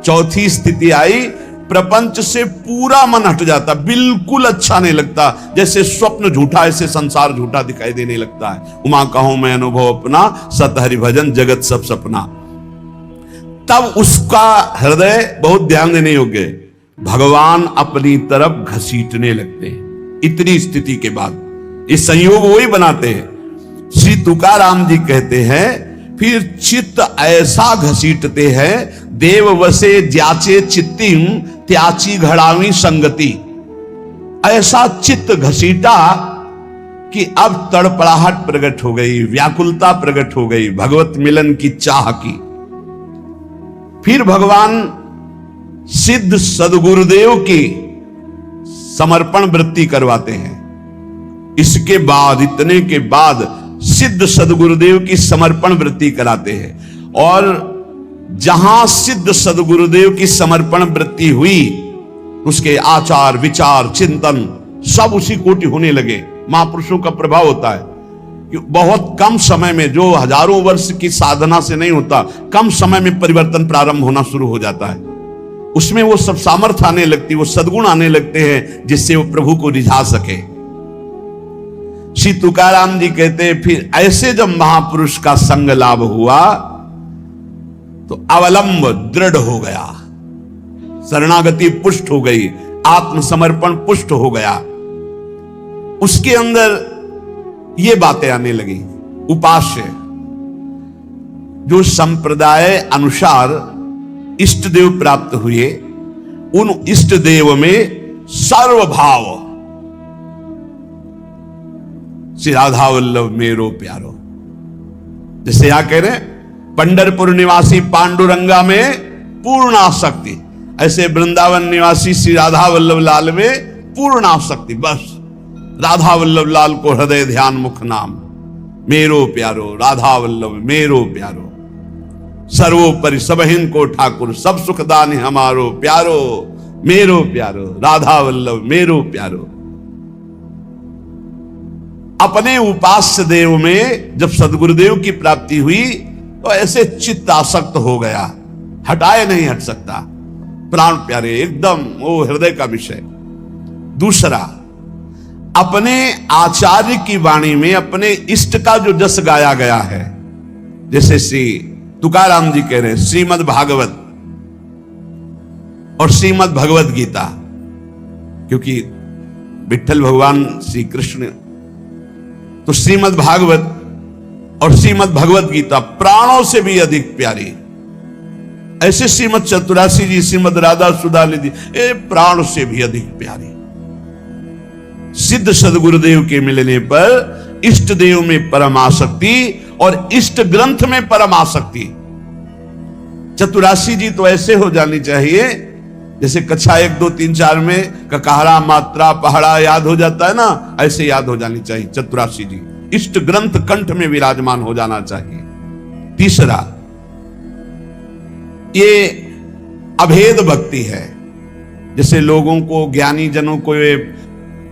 चौथी स्थिति आई, प्रपंच से पूरा मन हट जाता, बिल्कुल अच्छा नहीं लगता, जैसे स्वप्न झूठा, ऐसे संसार झूठा दिखाई देने लगता है। उमा कहूं मैं अनुभव अपना, सत हरि भजन जगत सब सपना। तब उसका हृदय बहुत ध्यान देने योग्य, भगवान अपनी तरफ घसीटने लगते हैं। इतनी स्थिति के बाद ये संयोग वही बनाते हैं। श्री तुकाराम जी कहते हैं, फिर चित्त ऐसा घसीटते हैं, देव वसे ज्याचे चित्तिम त्याची घड़ावी संगति। ऐसा चित्त घसीटा कि अब तड़पड़ाहट प्रकट हो गई, व्याकुलता प्रकट हो गई, भगवत मिलन की चाह की। फिर भगवान सिद्ध सदगुरुदेव की समर्पण वृत्ति करवाते हैं। इसके बाद, इतने के बाद सिद्ध सदगुरुदेव की समर्पण वृत्ति कराते हैं। और जहां सिद्ध सदगुरुदेव की समर्पण वृत्ति हुई, उसके आचार विचार चिंतन सब उसी कोटि होने लगे। महापुरुषों का प्रभाव होता है कि बहुत कम समय में, जो हजारों वर्ष की साधना से नहीं होता, कम समय में परिवर्तन प्रारंभ होना शुरू हो जाता है। उसमें वो सब सामर्थ्य आने लगती, वो सद्गुण आने लगते हैं जिससे वो प्रभु को रिझा सके। श्री तुकाराम जी कहते हैं, फिर ऐसे जब महापुरुष का संग लाभ हुआ तो अवलंब दृढ़ हो गया, शरणागति पुष्ट हो गई, आत्मसमर्पण पुष्ट हो गया। उसके अंदर ये बातें आने लगी। उपास्य जो संप्रदाय अनुसार इष्ट देव प्राप्त हुए, उन इष्ट देव में सर्वभाव, श्री राधा वल्लभ मेरो प्यारो, जैसे यहां कह रहे पंढरपुर निवासी पांडुरंगा में पूर्ण आसक्ति, ऐसे वृंदावन निवासी श्री राधा वल्लभ लाल में पूर्ण आसक्ति। बस राधा वल्लभ लाल को हृदय ध्यान मुख नाम, मेरो प्यारो राधा वल्लभ मेरो प्यारो, सर्वोपरि सबहिन को ठाकुर, सब सुखदान हमारो प्यारो, मेरो प्यारो राधा वल्लभ मेरो प्यारो। अपने उपास्य देव में जब सदगुरुदेव की प्राप्ति हुई तो ऐसे चित्त आसक्त हो गया, हटाए नहीं हट सकता, प्राण प्यारे एकदम वो हृदय का विषय। दूसरा, अपने आचार्य की वाणी में अपने इष्ट का जो जस गाया गया है, जैसे श्री तुकाराम जी कह रहे हैं श्रीमद् भागवत और श्रीमद् भगवत गीता, क्योंकि विठ्ठल भगवान श्री कृष्ण, तो श्रीमद् भागवत और श्रीमद् भगवत गीता प्राणों से भी अधिक प्यारी। ऐसे श्रीमद् चतुरासी जी, श्रीमद् राधा सुधा निधि, ये प्राण से भी अधिक प्यारी। सिद्ध सदगुरुदेव के मिलने पर इष्ट देव में परम आसक्ति और इष्ट ग्रंथ में परम आसक्ति। चतुरासी जी तो ऐसे हो जानी चाहिए जैसे कक्षा 1, 2, 3, 4 में ककारा मात्रा पहाड़ा याद हो जाता है ना, ऐसे याद हो जानी चाहिए चतुरासी जी। इष्ट ग्रंथ कंठ में विराजमान हो जाना चाहिए। तीसरा, ये अभेद भक्ति है। जैसे लोगों को, ज्ञानी जनों को ये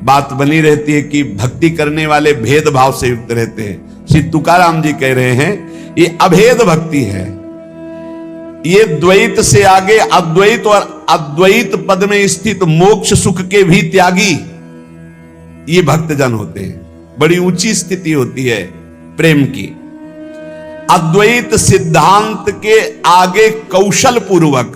बात बनी रहती है कि भक्ति करने वाले भेदभाव से युक्त रहते हैं। श्री तुकाराम जी कह रहे हैं ये अभेद भक्ति है। ये द्वैत से आगे अद्वैत और अद्वैत पद में स्थित मोक्ष सुख के भी त्यागी ये भक्तजन होते हैं। बड़ी ऊंची स्थिति होती है प्रेम की। अद्वैत सिद्धांत के आगे कौशल पूर्वक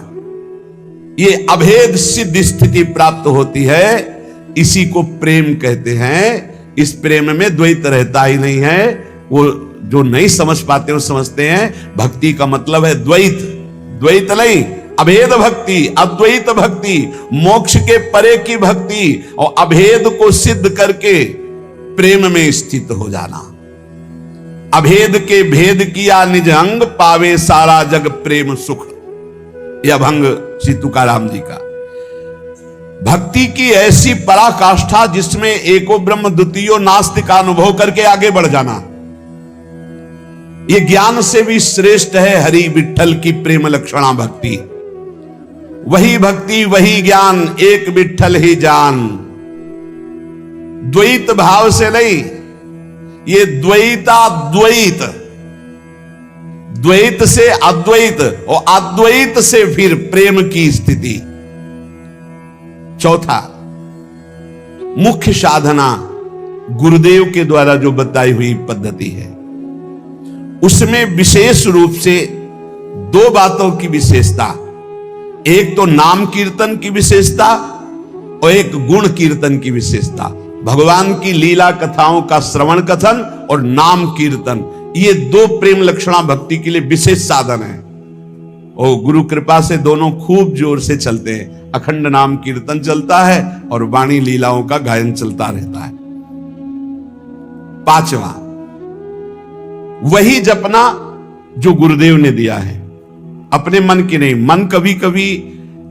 ये अभेद सिद्ध स्थिति प्राप्त होती है, इसी को प्रेम कहते हैं। इस प्रेम में द्वैत रहता ही नहीं है। वो जो नहीं समझ पाते वो समझते हैं भक्ति का मतलब है द्वैत, द्वैत नहीं, अभेद भक्ति, अद्वैत भक्ति, मोक्ष के परे की भक्ति और अभेद को सिद्ध करके प्रेम में स्थित हो जाना। अभेद के भेद किया निज अंग, पावे सारा जग प्रेम सुख। यह अभंग श्री तुकाराम जी का। भक्ति की ऐसी पराकाष्ठा जिसमें एको ब्रह्म द्वितीयो नास्ति का अनुभव करके आगे बढ़ जाना, यह ज्ञान से भी श्रेष्ठ है। हरि विठ्ठल की प्रेम लक्षणा भक्ति, वही भक्ति वही ज्ञान, एक विठ्ठल ही जान। द्वैत भाव से नहीं, ये द्वैताद्वैत, द्वैत से अद्वैत और अद्वैत से फिर प्रेम की स्थिति। चौथा, मुख्य साधना गुरुदेव के द्वारा जो बताई हुई पद्धति है, उसमें विशेष रूप से दो बातों की विशेषता, एक तो नाम कीर्तन की विशेषता और एक गुण कीर्तन की विशेषता। भगवान की लीला कथाओं का श्रवण कथन और नाम कीर्तन, ये दो प्रेम लक्षणा भक्ति के लिए विशेष साधन है। और गुरु कृपा से दोनों खूब जोर से चलते हैं। अखंड नाम कीर्तन चलता है और वाणी लीलाओं का गायन चलता रहता है। पांचवा, वही जपना जो गुरुदेव ने दिया है, अपने मन की नहीं। मन कभी कभी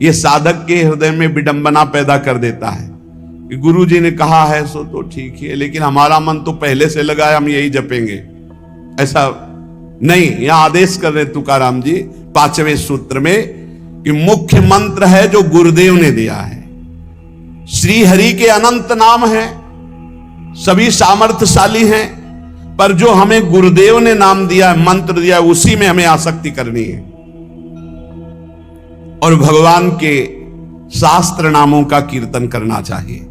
ये साधक के हृदय में विडंबना पैदा कर देता है कि गुरु जी ने कहा है सो तो ठीक ही है, लेकिन हमारा मन तो पहले से लगा है, हम यही जपेंगे। ऐसा नहीं, यहां आदेश कर रहे तुकाराम जी 5वें सूत्र में कि मुख्य मंत्र है जो गुरुदेव ने दिया है। श्री हरि के अनंत नाम है, सभी सामर्थ्यशाली हैं, पर जो हमें गुरुदेव ने नाम दिया, मंत्र दिया, उसी में हमें आसक्ति करनी है। और भगवान के शास्त्र नामों का कीर्तन करना चाहिए।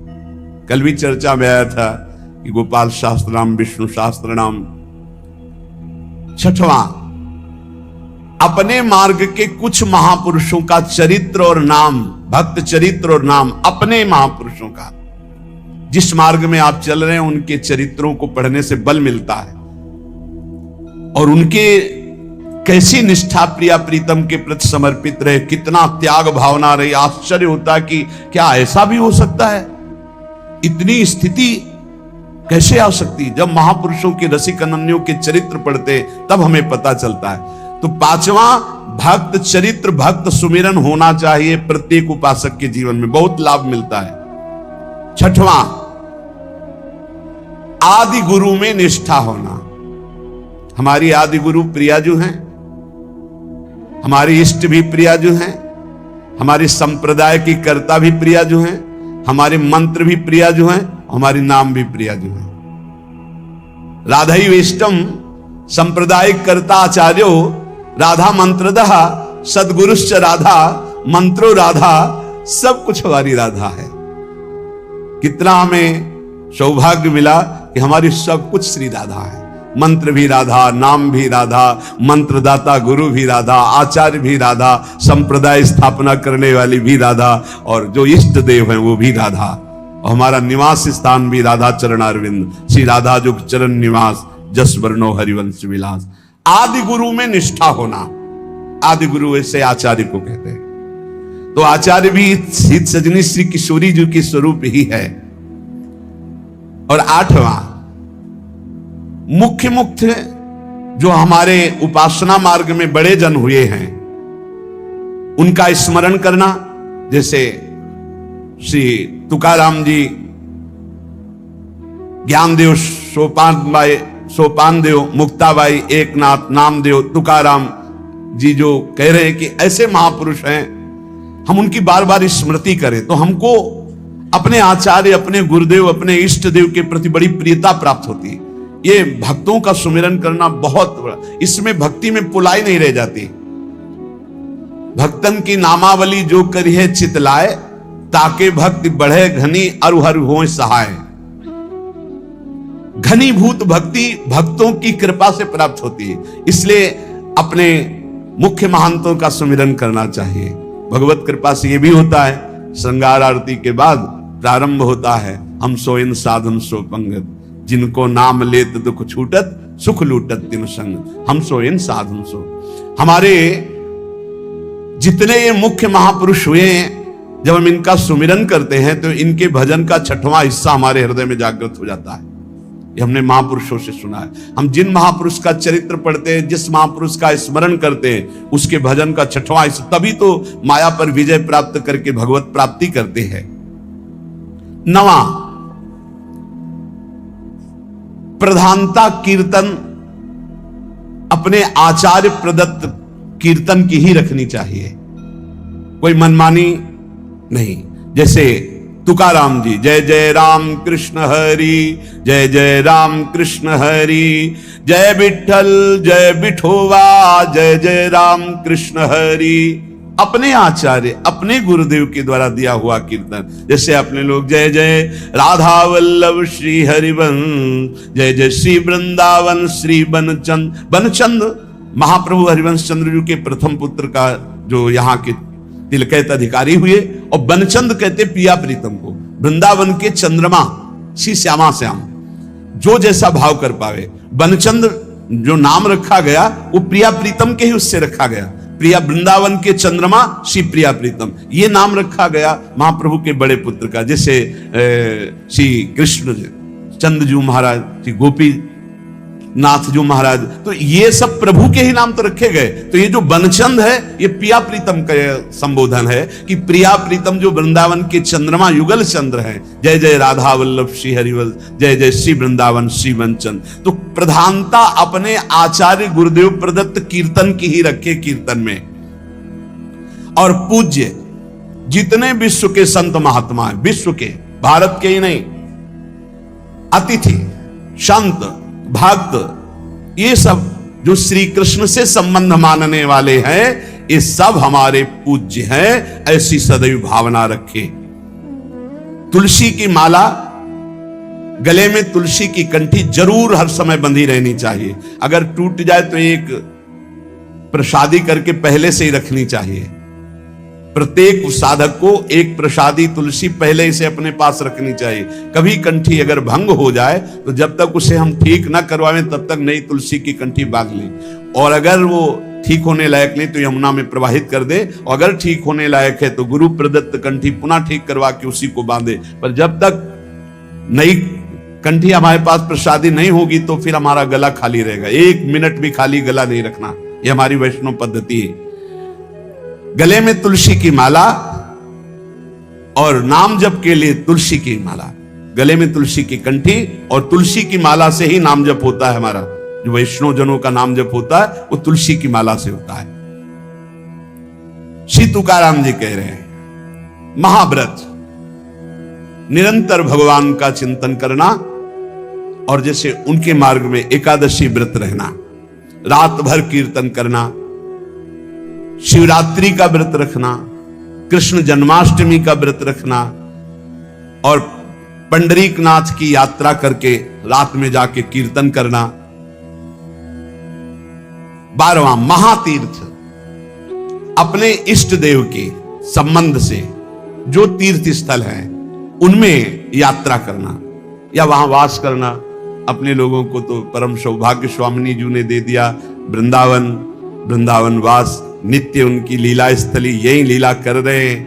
कल भी चर्चा में आया था कि गोपाल शास्त्र नाम, विष्णु शास्त्र नाम। छठवां, अपने मार्ग के कुछ महापुरुषों का चरित्र और नाम, भक्त चरित्र और नाम, अपने महापुरुषों का, जिस मार्ग में आप चल रहे हैं उनके चरित्रों को पढ़ने से बल मिलता है। और उनके कैसी निष्ठा प्रिया प्रीतम के प्रति समर्पित रहे, कितना त्याग भावना रही। आश्चर्य होता है कि क्या ऐसा भी हो सकता है, इतनी स्थिति कैसे आ सकती। जब महापुरुषों के रसिक अनन्यों के चरित्र पढ़ते तब हमें पता चलता है। तो पांचवा, भक्त चरित्र, भक्त सुमिरन होना चाहिए प्रत्येक उपासक के जीवन में, बहुत लाभ मिलता है। छठवां, आदि गुरु में निष्ठा होना। हमारी आदि गुरु प्रियाजू हैं, हमारी इष्ट भी प्रियाजू हैं, हमारी संप्रदाय की कर्ता भी प्रियाजू हैं, हमारे मंत्र भी प्रियाजू हैं, हमारी नाम भी प्रियाजू हैं। राधैवेष्टम संप्रदायिक कर्ता आचार्यो राधा मंत्रदः सदगुरुश्च राधा मंत्रो राधा, सब कुछ हमारी राधा है। कितना हमें सौभाग्य मिला कि हमारी सब कुछ श्री राधा है। मंत्र भी राधा, नाम भी राधा, मंत्रदाता गुरु भी राधा, आचार्य भी राधा, संप्रदाय स्थापना करने वाली भी राधा, और जो इष्ट देव हैं वो भी राधा। और हमारा निवास स्थान भी राधा चरणारविंद, श्री राधा जो चरण निवास, जस वर्णो हरिवंश विलास। आदि गुरु में निष्ठा होना, आदि गुरु ऐसे आचार्य को कहते हैं। तो आचार्य भी सीत सजनी श्री किशोरी जी के स्वरूप ही है। और आठवां, मुख्य जो हमारे उपासना मार्ग में बड़े जन हुए हैं उनका स्मरण करना, जैसे श्री तुकाराम जी, ज्ञानदेव, सोपानदेव, मुक्ताबाई, एकनाथ, नामदेव, तुकाराम जी जो कह रहे हैं कि ऐसे महापुरुष हैं, हम उनकी बार बार स्मृति करें तो हमको अपने आचार्य, अपने गुरुदेव, अपने इष्ट देव के प्रति बड़ी प्रियता प्राप्त होती है। ये भक्तों का सुमिरन करना बहुत बड़ा, इसमें भक्ति में पुलाई नहीं रह जाती। भक्तन की नामावली जो करी है चितलाए, ताके भक्ति बढ़े घनी अरुहर हो सहाय। घनीभूत भक्ति भक्तों की कृपा से प्राप्त होती है, इसलिए अपने मुख्य महंतों का सुमिरन करना चाहिए। भगवत कृपा से यह भी होता है, श्रृंगार आरती के बाद प्रारंभ होता है, हम सोइन साधन सो पंगत, जिनको नाम लेत दुख छूटत, सुख लूटत तिन संग, हम सोइन साधन सो। हमारे जितने ये मुख्य महापुरुष हुए हैं, जब हम इनका सुमिरन करते हैं तो इनके भजन का छठवां हिस्सा हमारे हृदय में जागृत हो जाता है। ये हमने महापुरुषों से सुना है। हम जिन महापुरुष का चरित्र पढ़ते हैं, जिस महापुरुष का स्मरण करते हैं, उसके भजन का 6वां हिस्सा, तभी तो माया पर विजय प्राप्त करके भगवत प्राप्ति करते हैं। 9वां, प्रधानता कीर्तन अपने आचार्य प्रदत्त कीर्तन की ही रखनी चाहिए, कोई मनमानी नहीं। जैसे तुकाराम जी, जय जय राम कृष्ण हरि, जय जय राम कृष्ण हरि, जय विठ्ठल जय विठोबा, जय जय राम कृष्ण हरि। अपने आचार्य, अपने गुरुदेव के द्वारा दिया हुआ कीर्तन। जैसे अपने लोग जय जय राधा वल्लभ श्री हरिवंश, जय जय श्री वृंदावन श्री बनचंद। बनचंद महाप्रभु हरिवंश चंद्र जी के प्रथम पुत्र का जो यहाँ के तिलकैत अधिकारी हुए, और बनचंद कहते पिया प्रीतम को। वृंदावन के चंद्रमा श्री श्यामा श्याम, जो जैसा भाव कर पावे। बनचंद जो नाम रखा गया वो प्रिया प्रीतम के ही उससे रखा गया। प्रिया वृंदावन के चंद्रमा श्री प्रिया प्रीतम, ये नाम रखा गया महाप्रभु के बड़े पुत्र का। जैसे श्री कृष्ण चंद्र जी महाराज, श्री गोपी नाथ जो महाराज, तो ये सब प्रभु के ही नाम तो रखे गए। तो ये जो बनचंद है ये प्रिया प्रीतम का संबोधन है कि प्रिया प्रीतम जो वृंदावन के चंद्रमा युगल चंद्र हैं। जय जय राधा वल्लभ श्री हरिवंश, जय जय श्री वृंदावन श्री बनचंद। तो प्रधानता अपने आचार्य गुरुदेव प्रदत्त कीर्तन की ही रखे कीर्तन में। और पूज्य जितने विश्व के संत महात्मा हैं, विश्व के, भारत के ही नहीं, अतिथि संत भक्त, ये सब जो श्री कृष्ण से संबंध मानने वाले हैं, ये सब हमारे पूज्य हैं। ऐसी सदैव भावना रखें। तुलसी की माला, गले में तुलसी की कंठी जरूर हर समय बंधी रहनी चाहिए। अगर टूट जाए तो एक प्रसादी करके पहले से ही रखनी चाहिए। प्रत्येक साधक को एक प्रसादी तुलसी पहले से अपने पास रखनी चाहिए। कभी कंठी अगर भंग हो जाए तो जब तक उसे हम ठीक ना करवाएं तब तक नई तुलसी की कंठी बांध लें। और अगर वो ठीक होने लायक नहीं तो यमुना में प्रवाहित कर दे, और अगर ठीक होने लायक है तो गुरु प्रदत्त कंठी पुनः ठीक करवा के उसी को बांधे। पर जब तक नई कंठी हमारे पास प्रसादी नहीं होगी तो फिर हमारा गला खाली रहेगा। 1 मिनट भी खाली गला नहीं रखना, ये हमारी वैष्णव पद्धति है। गले में तुलसी की माला और नाम जप के लिए तुलसी की माला, गले में तुलसी की कंठी और तुलसी की माला से ही नाम जप होता है। हमारा जो वैष्णव जनों का नाम जप होता है वो तुलसी की माला से होता है। श्री तुकाराम जी कह रहे हैं, महाव्रत निरंतर भगवान का चिंतन करना, और जैसे उनके मार्ग में एकादशी व्रत रहना, रात भर कीर्तन करना, शिवरात्रि का व्रत रखना, कृष्ण जन्माष्टमी का व्रत रखना, और पंडरीकनाथ की यात्रा करके रात में जाके कीर्तन करना। 12वां, महातीर्थ, अपने इष्ट देव के संबंध से जो तीर्थ स्थल हैं उनमें यात्रा करना या वहां वास करना। अपने लोगों को तो परम सौभाग्य स्वामिनी जी ने दे दिया, वृंदावन वास, नित्य उनकी लीला स्थली, यही लीला कर रहे हैं।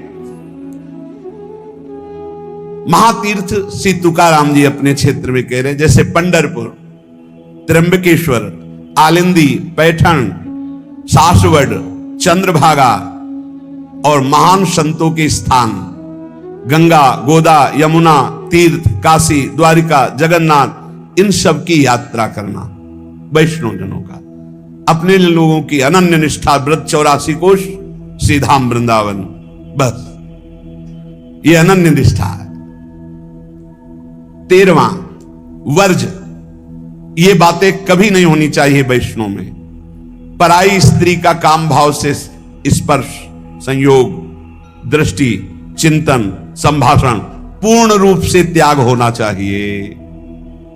महातीर्थ श्री तुकाराम जी अपने क्षेत्र में कह रहे हैं, जैसे पंढरपुर, त्र्यंबकेश्वर, आलिंदी, पैठण, सासवड़, चंद्रभागा और महान संतों के स्थान गंगा, गोदा, यमुना, तीर्थ, काशी, द्वारिका, जगन्नाथ, इन सब की यात्रा करना वैष्णव जनों का। अपने लोगों की अनन्य निष्ठा व्रत 84 कोश श्री धाम वृंदावन, बस ये अनन्य निष्ठा है। 13वां, वर्ज, ये बातें कभी नहीं होनी चाहिए वैष्णव में। पराई स्त्री का काम भाव से स्पर्श, संयोग, दृष्टि, चिंतन, संभाषण पूर्ण रूप से त्याग होना चाहिए।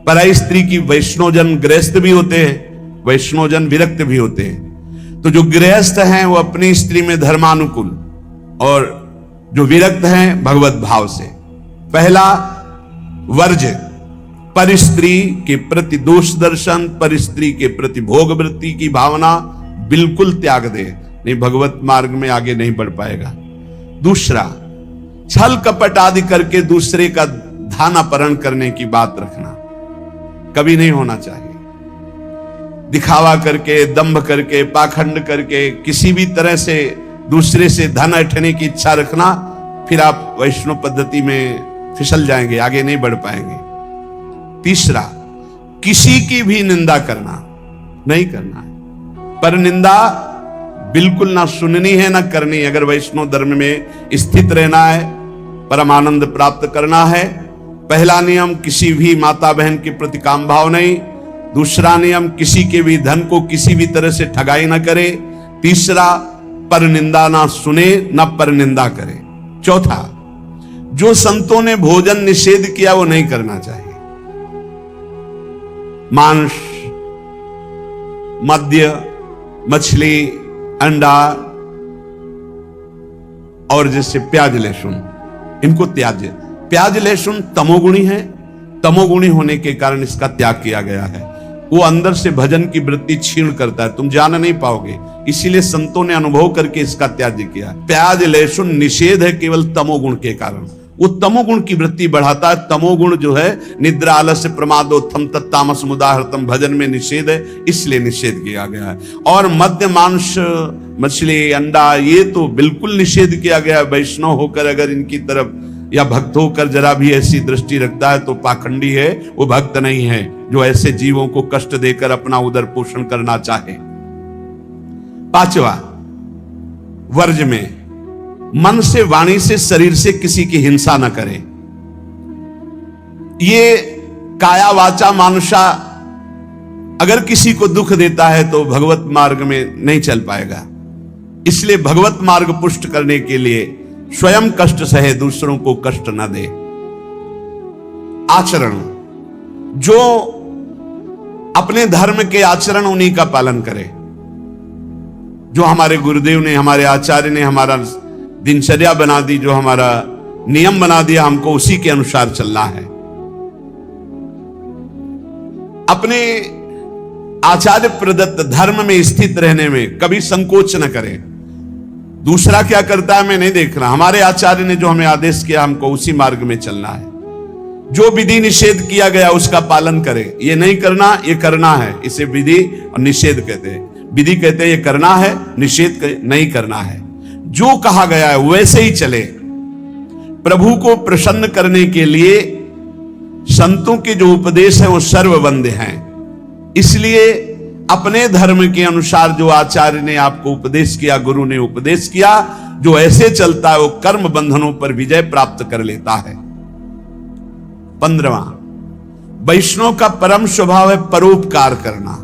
पराई स्त्री की वैष्णवजन गृहस्थ भी होते हैं, वैष्णवजन विरक्त भी होते हैं। तो जो गृहस्थ हैं वो अपनी स्त्री में धर्मानुकूल, और जो विरक्त हैं भगवत भाव से। पहला वर्ज, पर स्त्री के प्रति दोष दर्शन, पर स्त्री के प्रति भोग वृत्ति की भावना बिल्कुल त्याग दे, नहीं भगवत मार्ग में आगे नहीं बढ़ पाएगा। दूसरा, छल कपट आदि करके दूसरे का धन अपहरण करने की बात रखना, कभी नहीं होना चाहिए। दिखावा करके, दंभ करके, पाखंड करके, किसी भी तरह से दूसरे से धन ऐंठने की इच्छा रखना, फिर आप वैष्णव पद्धति में फिसल जाएंगे, आगे नहीं बढ़ पाएंगे। तीसरा, किसी की भी निंदा करना नहीं करना है। पर निंदा बिल्कुल ना सुननी है ना करनी है। अगर वैष्णव धर्म में स्थित रहना है, परम आनंद प्राप्त करना है, पहला नियम किसी भी माता बहन के प्रति काम भाव नहीं। दूसरा नियम किसी के भी धन को किसी भी तरह से ठगाई ना करे। तीसरा, पर निंदा ना सुने ना पर निंदा करे। चौथा, जो संतों ने भोजन निषेध किया वो नहीं करना चाहिए। मांस, मद्य, मछली, अंडा और जैसे प्याज लहसुन, इनको त्याज्य। प्याज लहसुन तमोगुणी है, तमोगुणी होने के कारण इसका त्याग किया गया है। वो अंदर से भजन की वृत्ति छीण करता है, तुम जान नहीं पाओगे, इसीलिए संतों ने अनुभव करके इसका त्याग किया। प्याज लहसुन निषेध है केवल तमोगुण के कारण, वो तमोगुण की वृत्ति बढ़ाता है। तमोगुण जो है निद्रा, आलस्य, प्रमादोत्थम तत्तामस मुदाहृतम, भजन में निषेध है, इसलिए निषेध किया गया है। और मद्य, मांस, मछली, अंडा, ये तो बिल्कुल निषेध किया गया है। वैष्णव होकर अगर इनकी तरफ या भक्त होकर जरा भी ऐसी दृष्टि रखता है तो पाखंडी है, वो भक्त नहीं है जो ऐसे जीवों को कष्ट देकर अपना उदर पोषण करना चाहे। पांचवा, वर्ज में मन से, वाणी से, शरीर से किसी की हिंसा न करे। ये काया वाचा मानुषा अगर किसी को दुख देता है तो भगवत मार्ग में नहीं चल पाएगा। इसलिए भगवत मार्ग पुष्ट करने के लिए स्वयं कष्ट सहे, दूसरों को कष्ट न दे। आचरण, जो अपने धर्म के आचरण उन्हीं का पालन करे। जो हमारे गुरुदेव ने, हमारे आचार्य ने हमारा दिनचर्या बना दी, जो हमारा नियम बना दिया, हमको उसी के अनुसार चलना है। अपने आचार्य प्रदत्त धर्म में स्थित रहने में कभी संकोच न करें। दूसरा क्या करता है मैं नहीं देख रहा, हमारे आचार्य ने जो हमें आदेश किया हमको उसी मार्ग में चलना है। जो विधि निषेध किया गया उसका पालन करें। ये नहीं करना, ये करना है, इसे विधि और निषेध कहते हैं। विधि कहते हैं ये करना है, निषेध नहीं करना है। जो कहा गया है वैसे ही चले। प्रभु को प्रसन्न करने के लिए संतों के जो उपदेश है वो सर्ववंद्य हैं। इसलिए अपने धर्म के अनुसार जो आचार्य ने आपको उपदेश किया, गुरु ने उपदेश किया, जो ऐसे चलता है वो कर्म बंधनों पर विजय प्राप्त कर लेता है। 15वां, वैष्णव का परम स्वभाव है परोपकार करना,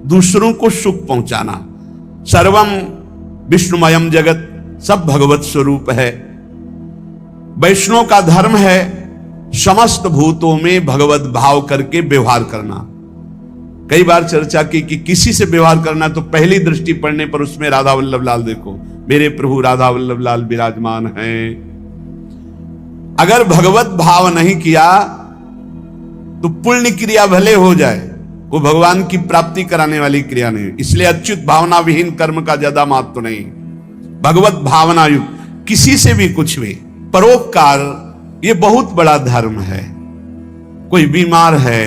दूसरों को सुख पहुंचाना। सर्वम विष्णुमयम जगत, सब भगवत स्वरूप है। वैष्णव का धर्म है समस्त भूतों में भगवत भाव करके व्यवहार करना। कई बार चर्चा की कि किसी से व्यवहार करना तो पहली दृष्टि पड़ने पर उसमें राधा वल्लभ लाल देखो, मेरे प्रभु राधा वल्लभ लाल विराजमान हैं। अगर भगवत भाव नहीं किया तो पुण्य क्रिया भले हो जाए, वो भगवान की प्राप्ति कराने वाली क्रिया नहीं। इसलिए अच्युत भावना विहीन कर्म का ज्यादा महत्व नहीं, भगवत भावना युक्त किसी से भी कुछ भी। परोपकार ये बहुत बड़ा धर्म है। कोई बीमार है,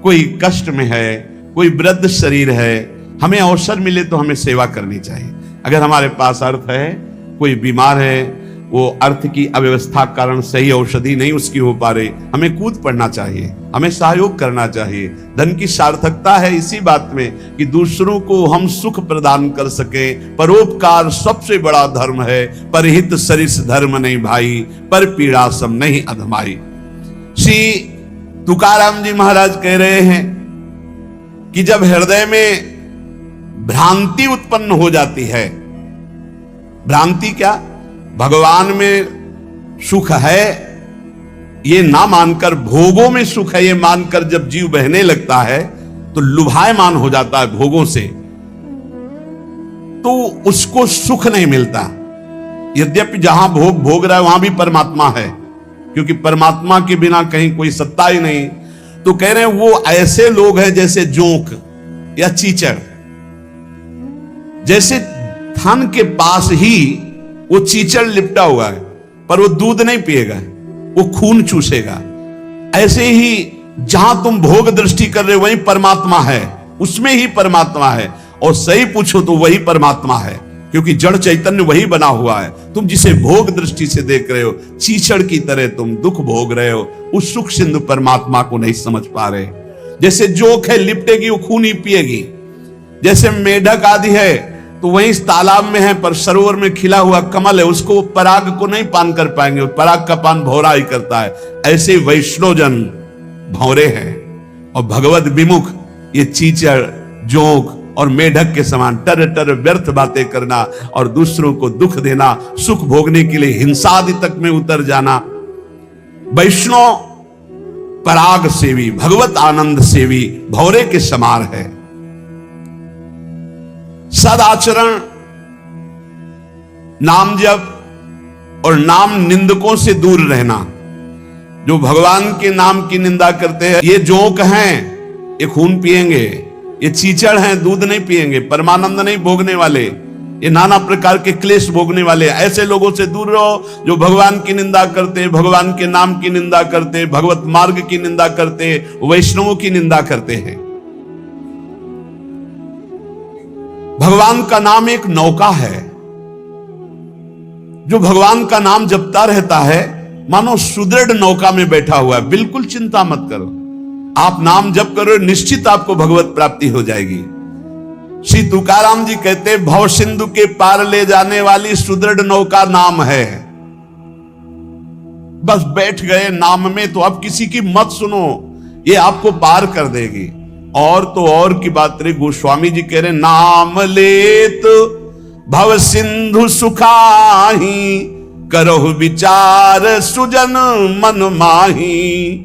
कोई कष्ट में है, कोई वृद्ध शरीर है, हमें अवसर मिले तो हमें सेवा करनी चाहिए। अगर हमारे पास अर्थ है, कोई बीमार है, वो अर्थ की अव्यवस्था कारण सही औषधि नहीं उसकी हो पा रही, हमें कूद पड़ना चाहिए, हमें सहयोग करना चाहिए। धन की सार्थकता है इसी बात में कि दूसरों को हम सुख प्रदान कर सके। परोपकार सबसे बड़ा धर्म है। परहित सरिस धर्म नहीं भाई, पर पीड़ा सम नहीं अधमाई। श्री तुकाराम जी महाराज कह रहे हैं कि जब हृदय में भ्रांति उत्पन्न हो जाती है, भ्रांति क्या, भगवान में सुख है ये ना मानकर, भोगों में सुख है ये मानकर जब जीव बहने लगता है तो लुभायमान हो जाता है भोगों से, तो उसको सुख नहीं मिलता। यद्यपि जहां भोग भोग रहा है वहां भी परमात्मा है, क्योंकि परमात्मा के बिना कहीं कोई सत्ता ही नहीं। तो कह रहे हैं वो ऐसे लोग हैं जैसे जोंक या चीचड़, जैसे थन के पास ही वो चीचड़ लिपटा हुआ है पर वो दूध नहीं पिएगा, वो खून चूसेगा। ऐसे ही जहां तुम भोग दृष्टि कर रहे हो वही परमात्मा है, उसमें ही परमात्मा है। और सही पूछो तो वही परमात्मा है, क्योंकि जड़ चैतन्य वही बना हुआ है। तुम जिसे भोग दृष्टि से देख रहे हो, चीचड़ की तरह तुम दुख भोग रहे हो, उस सुख सिंधु परमात्मा को नहीं समझ पा रहे। जैसे जोक है, लिपटेगी वो खून ही पिएगी। जैसे मेढक आदि है तो वही इस तालाब में है, पर सरोवर में खिला हुआ कमल है, उसको पराग को नहीं पान कर पाएंगे, पराग का पान भौरा ही करता है। ऐसे वैष्णोजन भौरे हैं और भगवत विमुख ये चीचड़, जोक और मेढक के समान टर टर व्यर्थ बातें करना और दूसरों को दुख देना, सुख भोगने के लिए हिंसा आदि तक में उतर जाना। वैष्णव पराग सेवी, भगवत आनंद सेवी भौरे के समान है। सदाचरण, नाम जप और नाम निंदकों से दूर रहना। जो भगवान के नाम की निंदा करते हैं, ये जोक हैं, ये खून पिएंगे, ये चीचड़ हैं, दूध नहीं पिएंगे, परमानंद नहीं भोगने वाले, ये नाना प्रकार के क्लेश भोगने वाले। ऐसे लोगों से दूर रहो जो भगवान की निंदा करते, भगवान के नाम की निंदा करते, भगवत मार्ग की निंदा करते, वैष्णवों की निंदा करते हैं। भगवान का नाम एक नौका है। जो भगवान का नाम जपता रहता है मानो सुदृढ़ नौका में बैठा हुआ है। बिल्कुल चिंता मत करो, आप नाम जप करो, निश्चित आपको भगवत प्राप्ति हो जाएगी। श्री तुकाराम जी कहते, भव सिंधु के पार ले जाने वाली सुदृढ़ नौका नाम है। बस बैठ गए नाम में तो अब किसी की मत सुनो, ये आपको पार कर देगी। और तो और की बात रे, गोस्वामी जी कह रहे, नाम लेत भव सिंधु सुखाही, करहु विचार सुजन मन माही।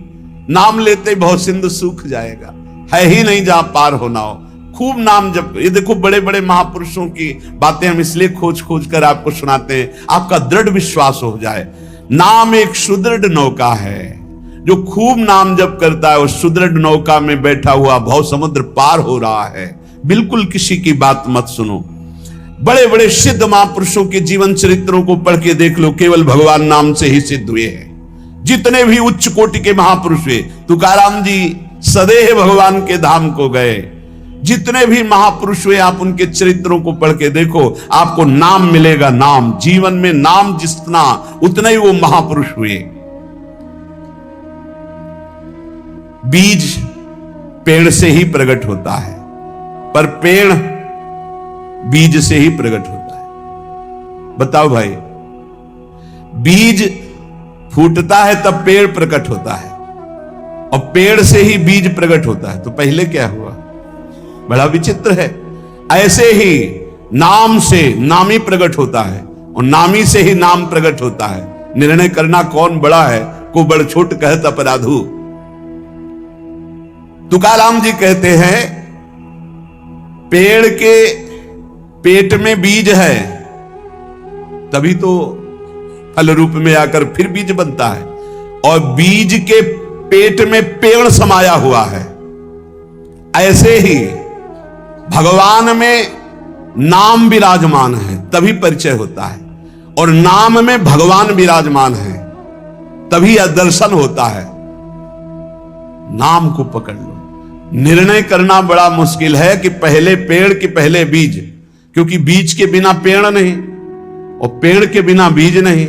नाम लेते भव सिंधु सूख जाएगा, है ही नहीं जहां पार होना हो। खूब नाम जप। ये देखो बड़े बड़े महापुरुषों की बातें हम इसलिए खोज खोज कर आपको सुनाते हैं, आपका दृढ़ विश्वास हो जाए। नाम एक सुदृढ़ नौका है। जो खूब नाम जप करता है उस सुदृढ़ नौका में बैठा हुआ भव समुद्र पार हो रहा है। बिल्कुल किसी की बात मत सुनो। बड़े बड़े सिद्ध महापुरुषों के जीवन चरित्रों को पढ़ के देख लो, केवल भगवान नाम से ही सिद्ध हुए हैं। जितने भी उच्च कोटि के महापुरुष हुए, तुकाराम जी सदैव भगवान के धाम को गए। जितने भी महापुरुष हुए आप उनके चरित्रों को पढ़ के देखो, आपको नाम मिलेगा। नाम जीवन में नाम जितना उतने ही वो महापुरुष हुए। बीज पेड़ से ही प्रकट होता है, पर पेड़ बीज से ही प्रकट होता है। बताओ भाई, बीज फूटता है तब पेड़ प्रकट होता है, और पेड़ से ही बीज प्रकट होता है। तो पहले क्या हुआ? बड़ा विचित्र है। ऐसे ही नाम से नामी प्रकट होता है, और नामी से ही नाम प्रकट होता है। निर्णय करना कौन बड़ा है, को बड़ छोट कहत अपराधु। तुकाराम जी कहते हैं, पेड़ के पेट में बीज है, तभी तो फल रूप में आकर फिर बीज बनता है, और बीज के पेट में पेड़ समाया हुआ है। ऐसे ही भगवान में नाम विराजमान है तभी परिचय होता है, और नाम में भगवान विराजमान है तभी दर्शन होता है। नाम को पकड़ लो। निर्णय करना बड़ा मुश्किल है कि पहले पेड़ के पहले बीज, क्योंकि बीज के बिना पेड़ नहीं और पेड़ के बिना बीज नहीं।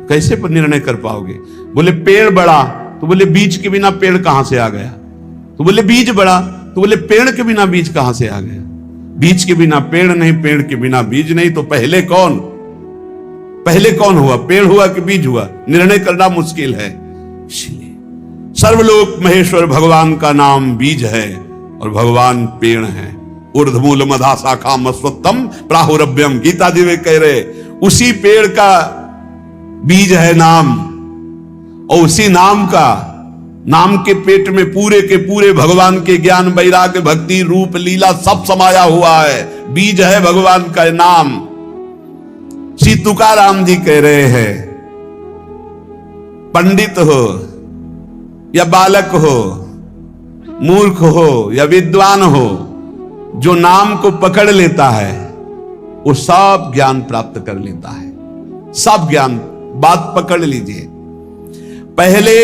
कैसे पर निर्णय कर पाओगे? बोले पेड़ बड़ा, तो बोले बीज के बिना पेड़ कहां से आ गया? तो बोले बीज बड़ा, तो बोले पेड़ के बिना बीज कहां से आ गया? बीज के बिना पेड़ नहीं, पेड़ के बिना बीज नहीं। तो पहले कौन हुआ? पेड़ हुआ कि बीज हुआ? निर्णय करना मुश्किल है। इसलिए सर्वलोक महेश्वर भगवान का नाम बीज है और भगवान पेड़ है। ऊर्ध्वमूल मधा शाखा मस्वत्तम प्राहुरभ्यम, गीता जी में कह रहे, उसी पेड़ का बीज है नाम, और उसी नाम के पेट में पूरे के पूरे भगवान के ज्ञान, वैराग्य, भक्ति, रूप, लीला सब समाया हुआ है। बीज है भगवान का नाम। श्री तुकाराम जी कह रहे हैं, पंडित हो या बालक हो, मूर्ख हो या विद्वान हो, जो नाम को पकड़ लेता है वो सब ज्ञान प्राप्त कर लेता है। सब ज्ञान, बात पकड़ लीजिए। पहले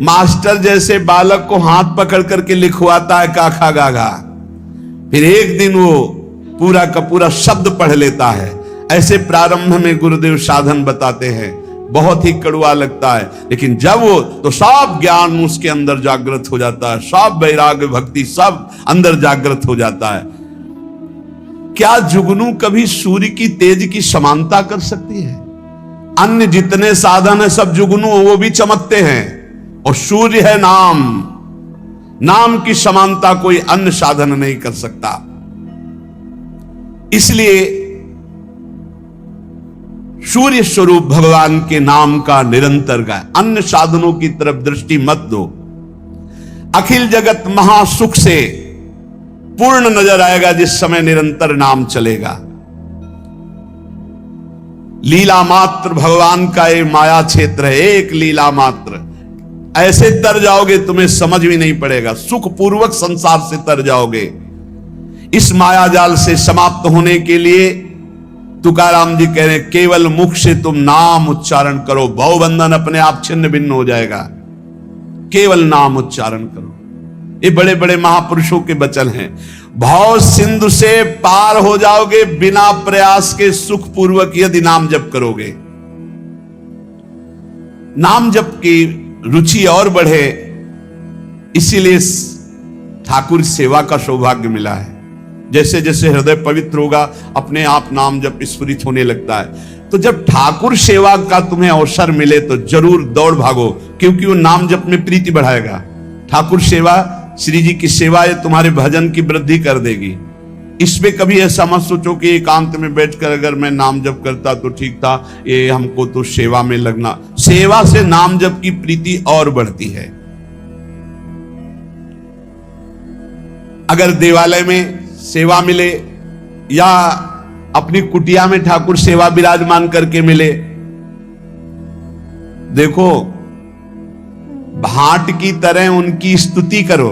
मास्टर जैसे बालक को हाथ पकड़ करके लिखवाता है काखा गागा, फिर एक दिन वो पूरा का पूरा शब्द पढ़ लेता है। ऐसे प्रारंभ में गुरुदेव साधन बताते हैं, बहुत ही कड़वा लगता है, लेकिन जब वो तो सब ज्ञान उसके अंदर जागृत हो जाता है, सब वैराग्य भक्ति सब अंदर जागृत हो जाता है। क्या जुगनू कभी सूर्य की तेज की समानता कर सकती है? अन्य जितने साधन है सब जुगनू वो भी चमकते हैं, और सूर्य है नाम, नाम की समानता कोई अन्य साधन नहीं कर सकता। इसलिए सूर्य स्वरूप भगवान के नाम का निरंतर गाय, अन्य साधनों की तरफ दृष्टि मत दो। अखिल जगत महासुख से पूर्ण नजर आएगा जिस समय निरंतर नाम चलेगा। लीला मात्र भगवान का ये माया क्षेत्र है, एक लीला मात्र। ऐसे तर जाओगे तुम्हें समझ भी नहीं पड़ेगा, सुख पूर्वक संसार से तर जाओगे। इस माया जाल से समाप्त होने के लिए तुकाराम जी कह रहे हैं, केवल मुख से तुम नाम उच्चारण करो, भवबंधन अपने आप छिन्न भिन्न हो जाएगा। केवल नाम उच्चारण करो। ये बड़े बड़े महापुरुषों के वचन हैं। भव सिंधु से पार हो जाओगे बिना प्रयास के, सुख पूर्वक यदि नाम जप करोगे। नाम जप की रुचि और बढ़े, इसीलिए ठाकुर सेवा का सौभाग्य मिला है। जैसे जैसे हृदय पवित्र होगा अपने आप नाम जप स्फुरित होने लगता है। तो जब ठाकुर सेवा का तुम्हें अवसर मिले तो जरूर दौड़ भागो, क्योंकि वो नाम जप में प्रीति बढ़ाएगा। ठाकुर सेवा, श्री जी की सेवा ये तुम्हारे भजन की वृद्धि कर देगी। इसमें कभी ऐसा मत सोचो कि एकांत में बैठकर अगर मैं नाम जप करता तो ठीक था, ये हमको तो सेवा में लगना। सेवा से नाम जप की प्रीति और बढ़ती है। अगर देवालय में सेवा मिले या अपनी कुटिया में ठाकुर सेवा विराजमान करके मिले, देखो भाट की तरह उनकी स्तुति करो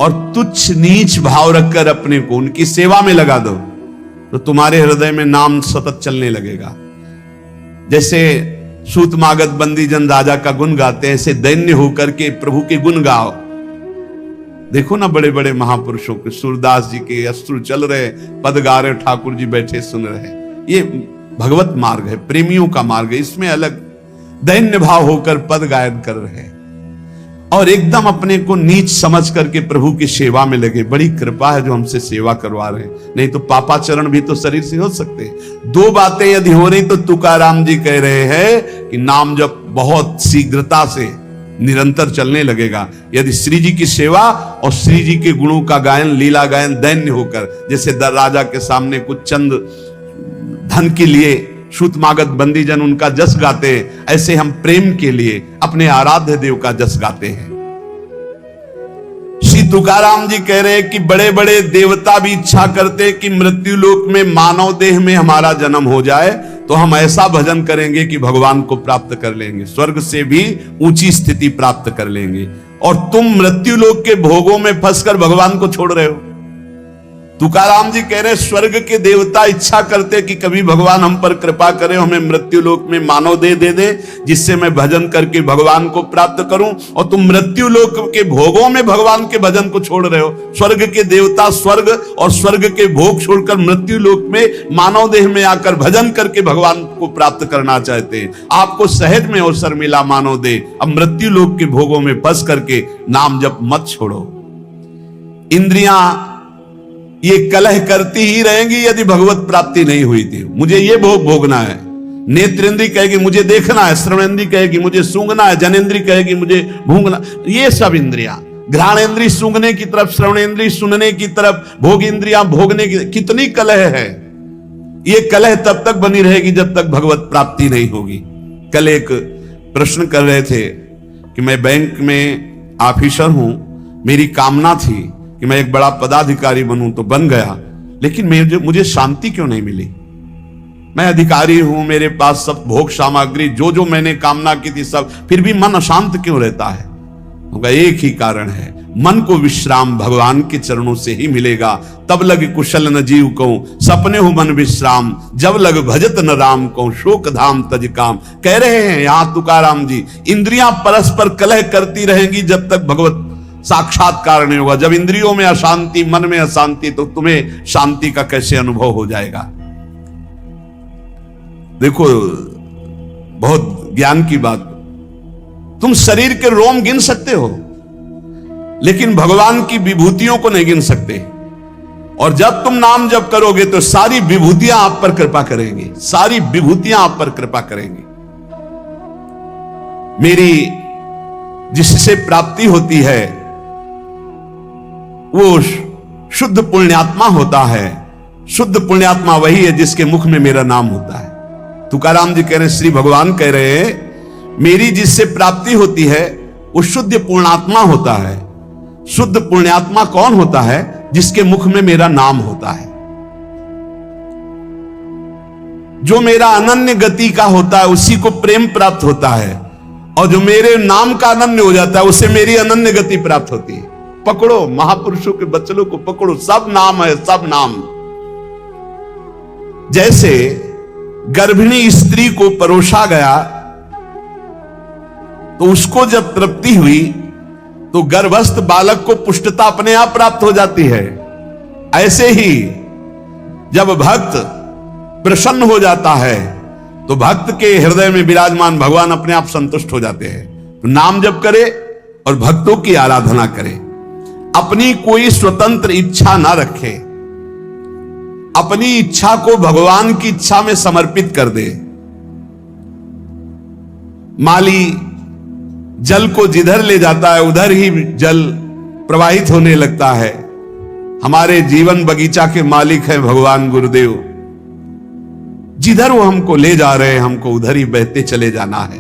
और तुच्छ नीच भाव रखकर अपने को उनकी सेवा में लगा दो, तो तुम्हारे हृदय में नाम सतत चलने लगेगा। जैसे सूतमागध बंदी जन राजा का गुण गाते हैं, ऐसे दैन्य होकर के प्रभु के गुण गाओ। देखो ना बड़े बड़े महापुरुषों के, सूरदास जी के अश्रु चल रहे, पद गा रहे, ठाकुर जी बैठे सुन रहे। ये भगवत मार्ग है, प्रेमियों का मार्ग है। इसमें अलग दैन्य भाव होकर पद गायन कर रहे और एकदम अपने को नीच समझ करके प्रभु की सेवा में लगे। बड़ी कृपा है जो हमसे सेवा करवा रहे हैं, नहीं तो पापाचरण भी तो शरीर से हो सकते हैं। दो बातें यदि हो रही तो तुकाराम जी कह रहे हैं कि नाम जब बहुत शीघ्रता से निरंतर चलने लगेगा। यदि श्री जी की सेवा और श्री जी के गुणों का गायन, लीला गायन दैन्य होकर, जैसे राजा के सामने कुछ चंद धन के लिए सूतमागध बंदी जन उनका जस गाते हैं, ऐसे हम प्रेम के लिए अपने आराध्य देव का जस गाते हैं। श्री तुकाराम जी कह रहे हैं कि बड़े बड़े देवता भी इच्छा करते कि मृत्यु लोक में मानव देह में हमारा जन्म हो जाए, तो हम ऐसा भजन करेंगे कि भगवान को प्राप्त कर लेंगे, स्वर्ग से भी ऊंची स्थिति प्राप्त कर लेंगे। और तुम मृत्यु लोक के भोगों में फंसकर भगवान को छोड़ रहे हो। तुकाराम जी कह रहे स्वर्ग के देवता इच्छा करते कि कभी भगवान हम पर कृपा करें, हमें मृत्यु लोक में मानव देह दे दे जिससे मैं भजन करके भगवान को प्राप्त करूं, और तुम मृत्यु लोक के भोगों में भगवान के भजन को छोड़ रहे हो। स्वर्ग के देवता स्वर्ग और स्वर्ग के भोग छोड़कर मृत्यु लोक में मानव देह में आकर भजन करके भगवान को प्राप्त करना चाहते हैं। आपको सहज में अवसर मिला मानव देह, अब मृत्यु लोक के भोगों में फंस करके नाम जप मत छोड़ो। इंद्रियां ये कलह करती ही रहेंगी यदि भगवत प्राप्ति नहीं हुई थी। मुझे ये भोग भोगना है, नेत्रेंद्री कहेगी मुझे देखना है, श्रवणेंद्री कहेगी मुझे सूंघना है, जनेंद्री कहेगी मुझे भूंगना। ये सब इंद्रियां, घ्राणेंद्री सूंघने की तरफ, श्रवणेंद्री सुनने की तरफ, भोग इंद्रियां भोगने की, कितनी कलह है। ये कलह तब तक बनी रहेगी जब तक भगवत प्राप्ति नहीं होगी। कल एक प्रश्न कर रहे थे कि मैं बैंक में ऑफिसर हूं, मेरी कामना थी कि मैं एक बड़ा पदाधिकारी बनूं, तो बन गया, लेकिन मुझे शांति क्यों नहीं मिली। मैं अधिकारी हूं, मेरे पास सब भोग सामग्री जो मैंने कामना की थी सब, फिर भी मन अशांत क्यों रहता है। एक ही कारण है, मन को विश्राम भगवान के चरणों से ही मिलेगा। तब लग कुशल न जीव कहूं, सपने हो मन विश्राम, जब लग भजत न राम कहूं, शोक धाम तज काम। कह रहे हैं यहां तुकाराम जी, इंद्रियां परस्पर कलह करती रहेंगी जब तक भगवत साक्षात्कार नहीं होगा। जब इंद्रियों में अशांति, मन में अशांति, तो तुम्हें शांति का कैसे अनुभव हो जाएगा। देखो बहुत ज्ञान की बात, तुम शरीर के रोम गिन सकते हो लेकिन भगवान की विभूतियों को नहीं गिन सकते। और जब तुम नाम जप करोगे तो सारी विभूतियां आप पर कृपा करेंगी, सारी विभूतियां आप पर कृपा करेंगी। मेरी जिससे प्राप्ति होती है वो शुद्ध पुण्यात्मा होता है। शुद्ध पुण्यात्मा वही है जिसके मुख में मेरा नाम होता है। तुकाराम जी कह रहे हैं, श्री भगवान कह रहे हैं, मेरी जिससे प्राप्ति होती है वो शुद्ध पुण्यात्मा होता है। शुद्ध पुण्यात्मा कौन होता है? जिसके मुख में मेरा नाम होता है, जो मेरा अनन्य गति का होता है उसी को प्रेम प्राप्त होता है, और जो मेरे नाम का अनन्य हो जाता है उसे मेरी अनन्य गति प्राप्त होती है। पकड़ो महापुरुषों के बच्चों को पकड़ो, सब नाम है, सब नाम। जैसे गर्भिणी स्त्री को परोसा गया तो उसको जब तृप्ति हुई तो गर्भस्थ बालक को पुष्टता अपने आप प्राप्त हो जाती है। ऐसे ही जब भक्त प्रसन्न हो जाता है तो भक्त के हृदय में विराजमान भगवान अपने आप संतुष्ट हो जाते हैं। तो नाम जप करे और भक्तों की आराधना करे, अपनी कोई स्वतंत्र इच्छा ना रखे, अपनी इच्छा को भगवान की इच्छा में समर्पित कर दे। माली जल को जिधर ले जाता है उधर ही जल प्रवाहित होने लगता है। हमारे जीवन बगीचा के मालिक है भगवान गुरुदेव, जिधर वो हमको ले जा रहे हैं हमको उधर ही बहते चले जाना है।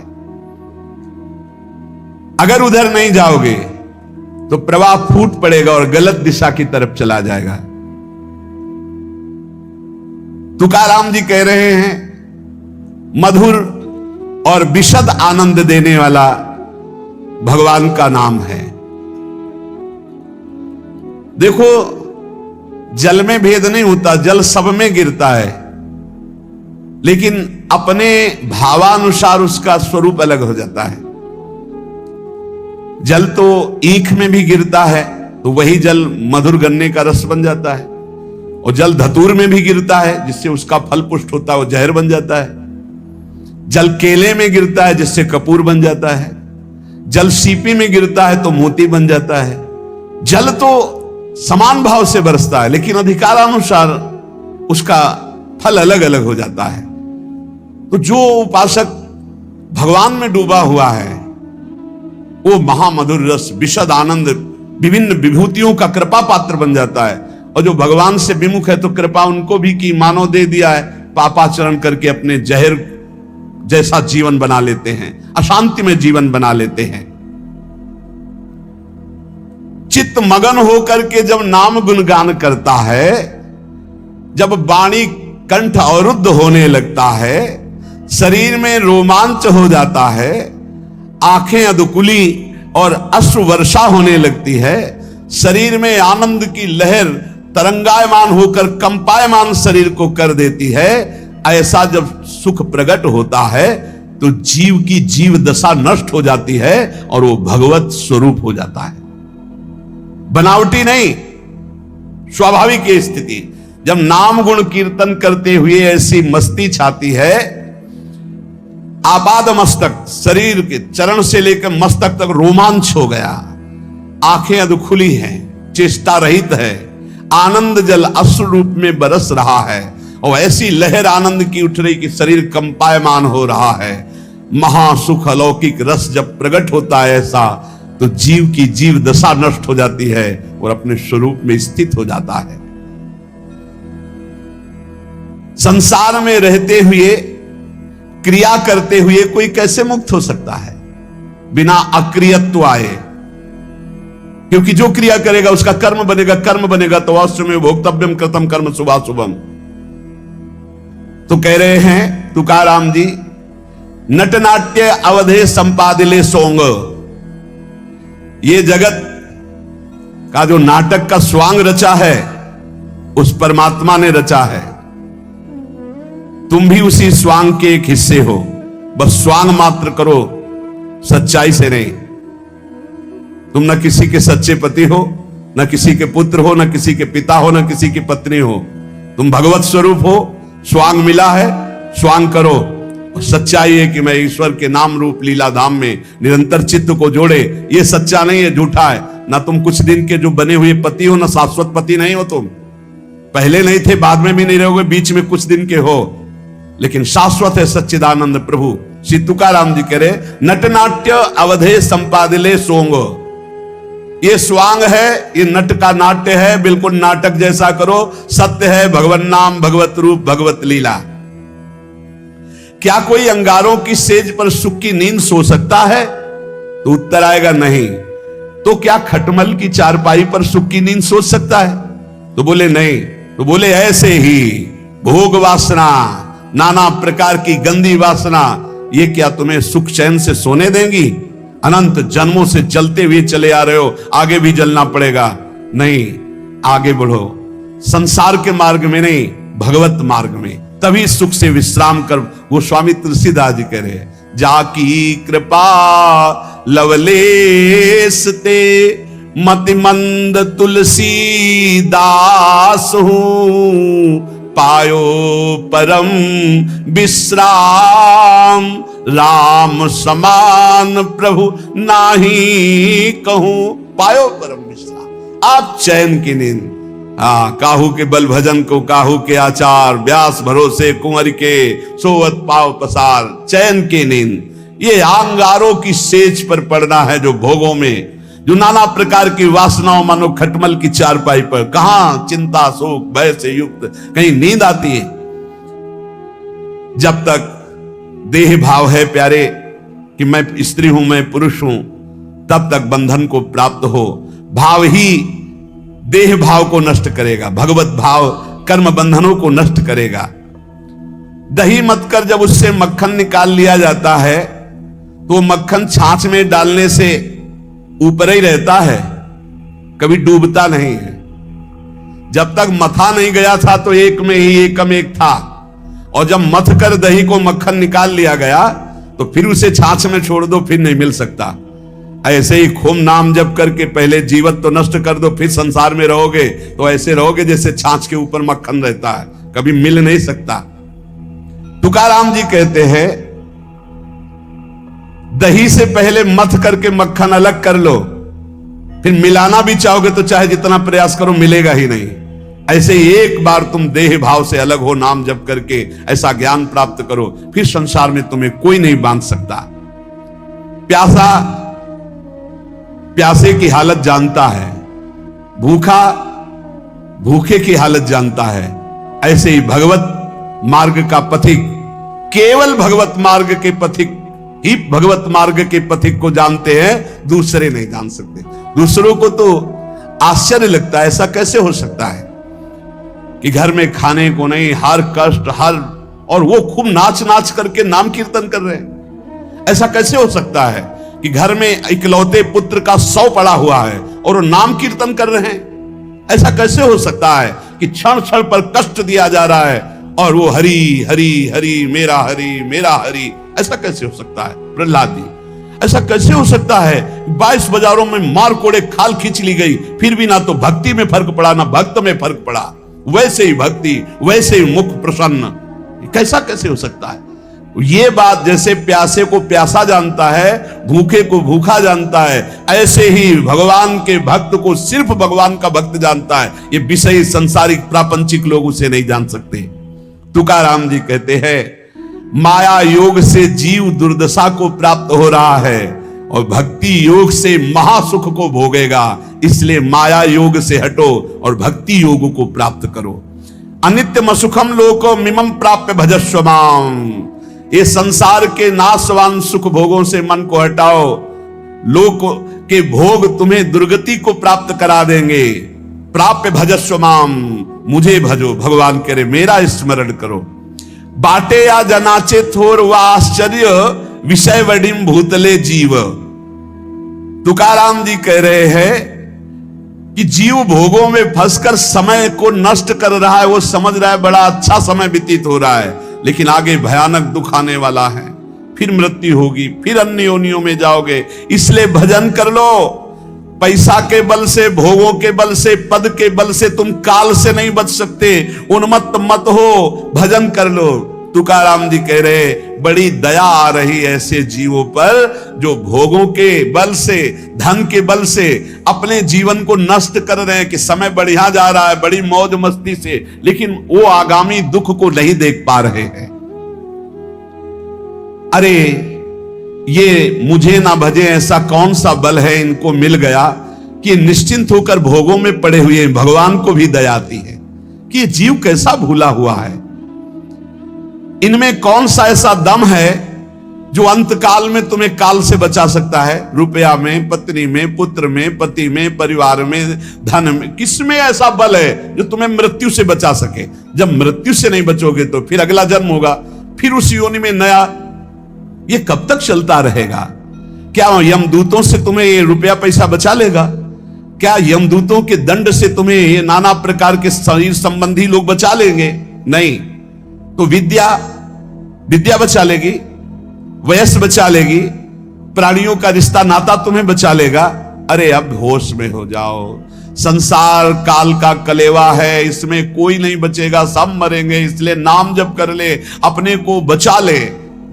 अगर उधर नहीं जाओगे तो प्रवाह फूट पड़ेगा और गलत दिशा की तरफ चला जाएगा। तुकाराम जी कह रहे हैं, मधुर और विशद आनंद देने वाला भगवान का नाम है। देखो जल में भेद नहीं होता, जल सब में गिरता है, लेकिन अपने भावानुसार उसका स्वरूप अलग हो जाता है। जल तो ईख में भी गिरता है तो वही जल मधुर गन्ने का रस बन जाता है, और जल धतूर में भी गिरता है जिससे उसका फल पुष्ट होता है, वो जहर बन जाता है। जल केले में गिरता है जिससे कपूर बन जाता है। जल सीपी में गिरता है तो मोती बन जाता है। जल तो समान भाव से बरसता है लेकिन अधिकारानुसार उसका फल अलग अलग हो जाता है। तो जो उपासक भगवान में डूबा हुआ है वो महामधुर रस, विशद आनंद, विभिन्न विभूतियों का कृपा पात्र बन जाता है। और जो भगवान से विमुख है तो कृपा उनको भी की मानो दे दिया है, पापाचरण करके अपने जहर जैसा जीवन बना लेते हैं, अशांति में जीवन बना लेते हैं। चित्त मगन होकर के जब नाम गुणगान करता है, जब वाणी कंठ अवरुद्ध होने लगता है, शरीर में रोमांच हो जाता है, आंखें अधकुली और अश्रु वर्षा होने लगती है, शरीर में आनंद की लहर तरंगायमान होकर कंपायमान शरीर को कर देती है, ऐसा जब सुख प्रकट होता है तो जीव की जीव दशा नष्ट हो जाती है और वो भगवत स्वरूप हो जाता है। बनावटी नहीं, स्वाभाविक ये स्थिति। जब नाम गुण कीर्तन करते हुए ऐसी मस्ती छाती है, आपाद मस्तक, शरीर के चरण से लेकर मस्तक तक रोमांच हो गया, आंखें अधखुली हैं, चेष्टा रहित है, आनंद जल अश्रु रूप में बरस रहा है, और ऐसी लहर आनंद की उठ रही कि शरीर कंपायमान हो रहा है। महासुख अलौकिक रस जब प्रकट होता है ऐसा, तो जीव की जीव दशा नष्ट हो जाती है और अपने स्वरूप में स्थित हो जाता है। संसार में रहते हुए, क्रिया करते हुए कोई कैसे मुक्त हो सकता है बिना अक्रियत्व आए? क्योंकि जो क्रिया करेगा उसका कर्म बनेगा, कर्म बनेगा तो अवश्य में भोक्तव्यम कृतम कर्म शुभाशुभम। तो कह रहे हैं तुकाराम जी, नटनाट्य अवधे संपादिले सोंग, ये जगत का जो नाटक का स्वांग रचा है उस परमात्मा ने रचा है। तुम भी उसी स्वांग के एक हिस्से हो, बस स्वांग मात्र करो, सच्चाई से नहीं। तुम न किसी के सच्चे पति हो, न किसी के पुत्र हो, न किसी के पिता हो, न किसी की पत्नी हो। तुम भगवत स्वरूप हो, स्वांग मिला है, स्वांग करो। और सच्चाई है कि मैं ईश्वर के नाम रूप लीला धाम में निरंतर चित्त को जोड़े। ये सच्चा नहीं है, झूठा है। ना तुम कुछ दिन के जो बने हुए पति हो, ना शाश्वत पति नहीं हो। तुम पहले नहीं थे, बाद में भी नहीं रहोगे, बीच में कुछ दिन के हो, लेकिन शाश्वत है सच्चिदानंद प्रभु। श्री तुकाराम जी कह रहे, नटनाट्य अवधे संपादिले सोंग। ये स्वांग है, ये नट का नाट्य है, बिल्कुल नाटक जैसा करो। सत्य है भगवत नाम, भगवत रूप, भगवत लीला। क्या कोई अंगारों की सेज पर सुख की नींद सो सकता है? तो उत्तर आएगा नहीं। तो क्या खटमल की चारपाई पर सुख की नींद सो सकता है? तो बोले नहीं। तो बोले ऐसे ही भोग वासना, नाना प्रकार की गंदी वासना, ये क्या तुम्हें सुख चैन से सोने देंगी? अनंत जन्मों से जलते हुए चले आ रहे हो, आगे भी जलना पड़ेगा। नहीं, आगे बढ़ो, संसार के मार्ग में नहीं, भगवत मार्ग में, तभी सुख से विश्राम कर। वो स्वामी तुलसीदास जी कह रहे हैं, जाकी कृपा लवलेस ते मति मंद तुलसी दास हूं, पायो परम विश्राम, राम समान प्रभु नाही कहूं। पायो परम विश्राम, आप चैन की नींद। काहू के बल भजन को काहू के आचार, व्यास भरोसे कुंवर के सोवत पाव पसार। चैन की नींद ये अंगारों की सेज पर पड़ना है, जो भोगों में, जो नाना प्रकार की वासनाओं, मानो खटमल की चारपाई पर। कहां चिंता शोक भय से युक्त कहीं नींद आती है? जब तक देह भाव है प्यारे कि मैं स्त्री हूं, मैं पुरुष हूं, तब तक बंधन को प्राप्त हो। भाव ही देह भाव को नष्ट करेगा, भगवत भाव कर्म बंधनों को नष्ट करेगा। दही मत कर जब उससे मक्खन निकाल लिया जाता है, तो मक्खन छाछ में डालने से ऊपर ही रहता है, कभी डूबता नहीं है। जब तक मथा नहीं गया था तो एक में ही एकम एक था, और जब मथ कर दही को मक्खन निकाल लिया गया तो फिर उसे छाछ में छोड़ दो, फिर नहीं मिल सकता। ऐसे ही खूब नाम जप करके पहले जीवत तो नष्ट कर दो, फिर संसार में रहोगे तो ऐसे रहोगे जैसे छाछ के ऊपर मक्खन रहता है, कभी मिल नहीं सकता। तुकाराम जी कहते हैं, दही से पहले मथ करके मक्खन अलग कर लो, फिर मिलाना भी चाहोगे तो चाहे जितना प्रयास करो मिलेगा ही नहीं। ऐसे ही एक बार तुम देह भाव से अलग हो, नाम जप करके ऐसा ज्ञान प्राप्त करो, फिर संसार में तुम्हें कोई नहीं बांध सकता। प्यासा प्यासे की हालत जानता है, भूखा भूखे की हालत जानता है। ऐसे ही भगवत मार्ग का पथिक, केवल भगवत मार्ग के पथिक ही भगवत मार्ग के पथिक को जानते हैं, दूसरे नहीं जान सकते। दूसरों को तो आश्चर्य लगता है, ऐसा कैसे हो सकता है कि घर में खाने को नहीं, हर कष्ट हर, और वो खूब नाच नाच करके नाम कीर्तन कर रहे हैं। ऐसा कैसे हो सकता है कि घर में इकलौते पुत्र का 100 पड़ा हुआ है और वो नाम कीर्तन कर रहे हैं? ऐसा कैसे हो सकता है कि क्षण क्षण पर कष्ट दिया जा रहा है और वो हरि हरि हरि मेरा हरि मेरा हरि? ऐसा कैसे हो सकता है प्रहलाद जी? ऐसा कैसे हो सकता है 22 बाजारों में मार कोड़े खाल खींच ली गई, फिर भी ना तो भक्ति में फर्क पड़ा ना भक्त में फर्क पड़ा, वैसे ही भक्ति वैसे ही मुख प्रसन्न। कैसा कैसे हो सकता है? ये बात जैसे प्यासे को प्यासा जानता है, भूखे को भूखा जानता है, ऐसे ही भगवान के भक्त को सिर्फ भगवान का भक्त जानता है। ये विषयी संसारिक प्रापंचिक लोग उसे नहीं जान सकते। तुकाराम जी कहते हैं, माया योग से जीव दुर्दशा को प्राप्त हो रहा है और भक्ति योग से महासुख को भोगेगा। इसलिए माया योग से हटो और भक्ति योग को प्राप्त करो। अनित्यम सुखम लोको मिमम प्राप्य भजस्व माम। ये संसार के नाशवान सुख भोगों से मन को हटाओ, लोक के भोग तुम्हें दुर्गति को प्राप्त करा देंगे। प्राप्य भजस्व माम, मुझे भजो, भगवान कह रहे मेरा स्मरण करो। बाटे या जनाचे थोर व आश्चर्य विषय वडिम भूतले जीव। तुकाराम जी कह रहे हैं कि जीव भोगों में फंसकर समय को नष्ट कर रहा है। वो समझ रहा है बड़ा अच्छा समय व्यतीत हो रहा है, लेकिन आगे भयानक दुख आने वाला है, फिर मृत्यु होगी, फिर अन्य योनियों में जाओगे। इसलिए भजन कर लो। पैसा के बल से, भोगों के बल से, पद के बल से तुम काल से नहीं बच सकते। उन्मत्त मत हो, भजन कर लो। तुकाराम जी कह रहे, बड़ी दया आ रही ऐसे जीवों पर जो भोगों के बल से, धन के बल से अपने जीवन को नष्ट कर रहे हैं कि समय बढ़िया जा रहा है बड़ी मौज मस्ती से, लेकिन वो आगामी दुख को नहीं देख पा रहे हैं। अरे ये मुझे ना भजे ऐसा कौन सा बल है इनको मिल गया कि निश्चिंत होकर भोगों में पड़े हुए हैं। भगवान को भी दया आती है कि ये जीव कैसा भूला हुआ है, इनमें कौन सा ऐसा दम है जो अंतकाल में तुम्हें काल से बचा सकता है। रुपया में, पत्नी में, पुत्र में, पति में, परिवार में, धन में, किसमें ऐसा बल है जो तुम्हें मृत्यु से बचा सके। जब मृत्यु से नहीं बचोगे तो फिर अगला जन्म होगा, फिर उस योनि में नया। ये कब तक चलता रहेगा? क्या यमदूतों से तुम्हें ये रुपया पैसा बचा लेगा? क्या यमदूतों के दंड से तुम्हें ये नाना प्रकार के शरीर संबंधी लोग बचा लेंगे? नहीं। तो विद्या बचा लेगी, वयस बचा लेगी, प्राणियों का रिश्ता नाता तुम्हें बचा लेगा। अरे अब होश में हो जाओ। संसार काल का कलेवा है, इसमें कोई नहीं बचेगा, सब मरेंगे। इसलिए नाम जप कर ले, अपने को बचा ले।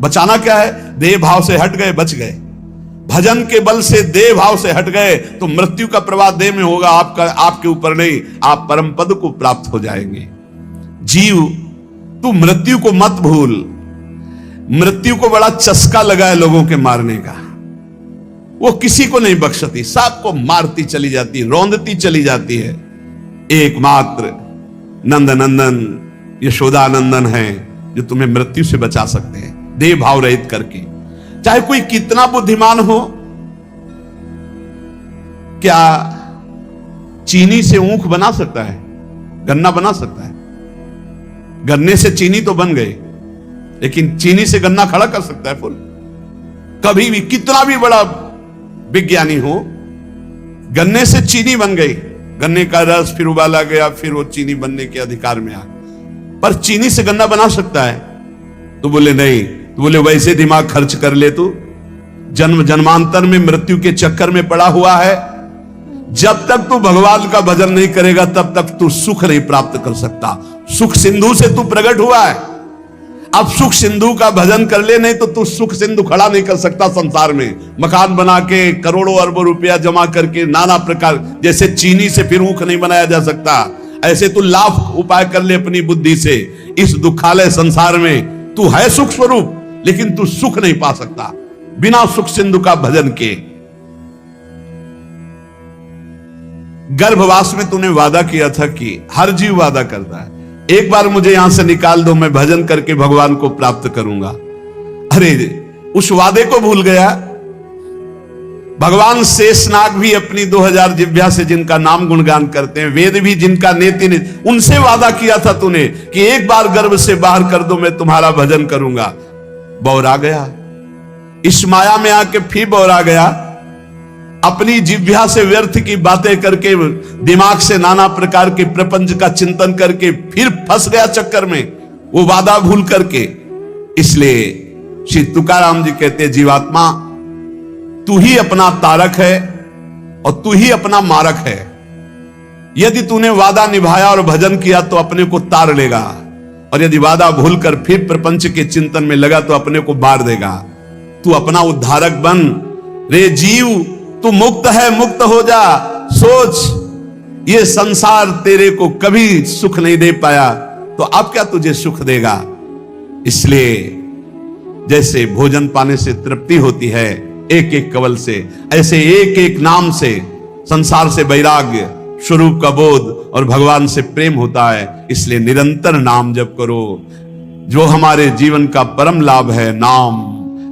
बचाना क्या है? देह भाव से हट गए, बच गए। भजन के बल से देह भाव से हट गए तो मृत्यु का प्रवाह देह में होगा, आपके ऊपर नहीं। आप परम पद को प्राप्त हो जाएंगे। जीव, तू मृत्यु को मत भूल। मृत्यु को बड़ा चस्का लगा है लोगों के मारने का। वो किसी को नहीं बख्शती, सबको मारती चली जाती, रौंदती चली जाती है। एकमात्र नंद नंदन यशोदानंदन है जो तुम्हें मृत्यु से बचा सकते हैं, देह भाव रहित करके। चाहे कोई कितना बुद्धिमान हो, क्या चीनी से ऊख बना सकता है? गन्ना बना सकता है? गन्ने से चीनी तो बन गई, लेकिन चीनी से गन्ना खड़ा कर सकता है फूल? कभी भी, कितना भी बड़ा विज्ञानी हो, गन्ने से चीनी बन गई, गन्ने का रस फिर उबाला गया, फिर वो चीनी बनने के अधिकार में आ। पर चीनी से गन्ना बना सकता है? तो बोले नहीं। तो बोले वैसे दिमाग खर्च कर ले, तू जन्म जन्मांतर में मृत्यु के चक्कर में पड़ा हुआ है। जब तक तू भगवान का भजन नहीं करेगा तब तक तू सुख नहीं प्राप्त कर सकता। सुख सिंधु से तू प्रकट हुआ है, अब सुख सिंधु का भजन कर ले, नहीं तो तू सुख सिंधु खड़ा नहीं कर सकता संसार में। मकान बना के, करोड़ों अरबों रुपया जमा करके, नाना प्रकार, जैसे चीनी से फिर ऊख नहीं बनाया जा सकता, ऐसे तू लाख उपाय कर ले अपनी बुद्धि से। इस दुखालय संसार में तू है सुख स्वरूप, लेकिन तू सुख नहीं पा सकता बिना सुख सिंधु का भजन के। गर्भवास में तूने वादा किया था कि हर जीव वादा करता है, एक बार मुझे यहां से निकाल दो, मैं भजन करके भगवान को प्राप्त करूंगा। अरे उस वादे को भूल गया। भगवान शेषनाग भी अपनी 2000 जिह्वा से जिनका नाम गुणगान करते हैं, वेद भी जिनका नेति ने, उनसे वादा किया था तूने कि एक बार गर्भ से बाहर कर दो, मैं तुम्हारा भजन करूंगा। बौरा गया, इस माया में आके फिर बौरा गया। अपनी जिह्वा से व्यर्थ की बातें करके, दिमाग से नाना प्रकार के प्रपंच का चिंतन करके फिर फंस गया चक्कर में, वो वादा भूल करके। इसलिए श्री तुकाराम जी कहते हैं, जीवात्मा तू ही अपना तारक है और तू ही अपना मारक है। यदि तूने वादा निभाया और भजन किया तो अपने को तार लेगा, और यदि वादा भूलकर फिर प्रपंच के चिंतन में लगा तो अपने को मार देगा। तू अपना उद्धारक बन रे जीव, तू मुक्त है, मुक्त हो जा। सोच, ये संसार तेरे को कभी सुख नहीं दे पाया, तो अब क्या तुझे सुख देगा? इसलिए जैसे भोजन पाने से तृप्ति होती है एक एक कवल से, ऐसे एक एक नाम से संसार से वैराग्य, स्वरूप का बोध और भगवान से प्रेम होता है। इसलिए निरंतर नाम जप करो, जो हमारे जीवन का परम लाभ है। नाम,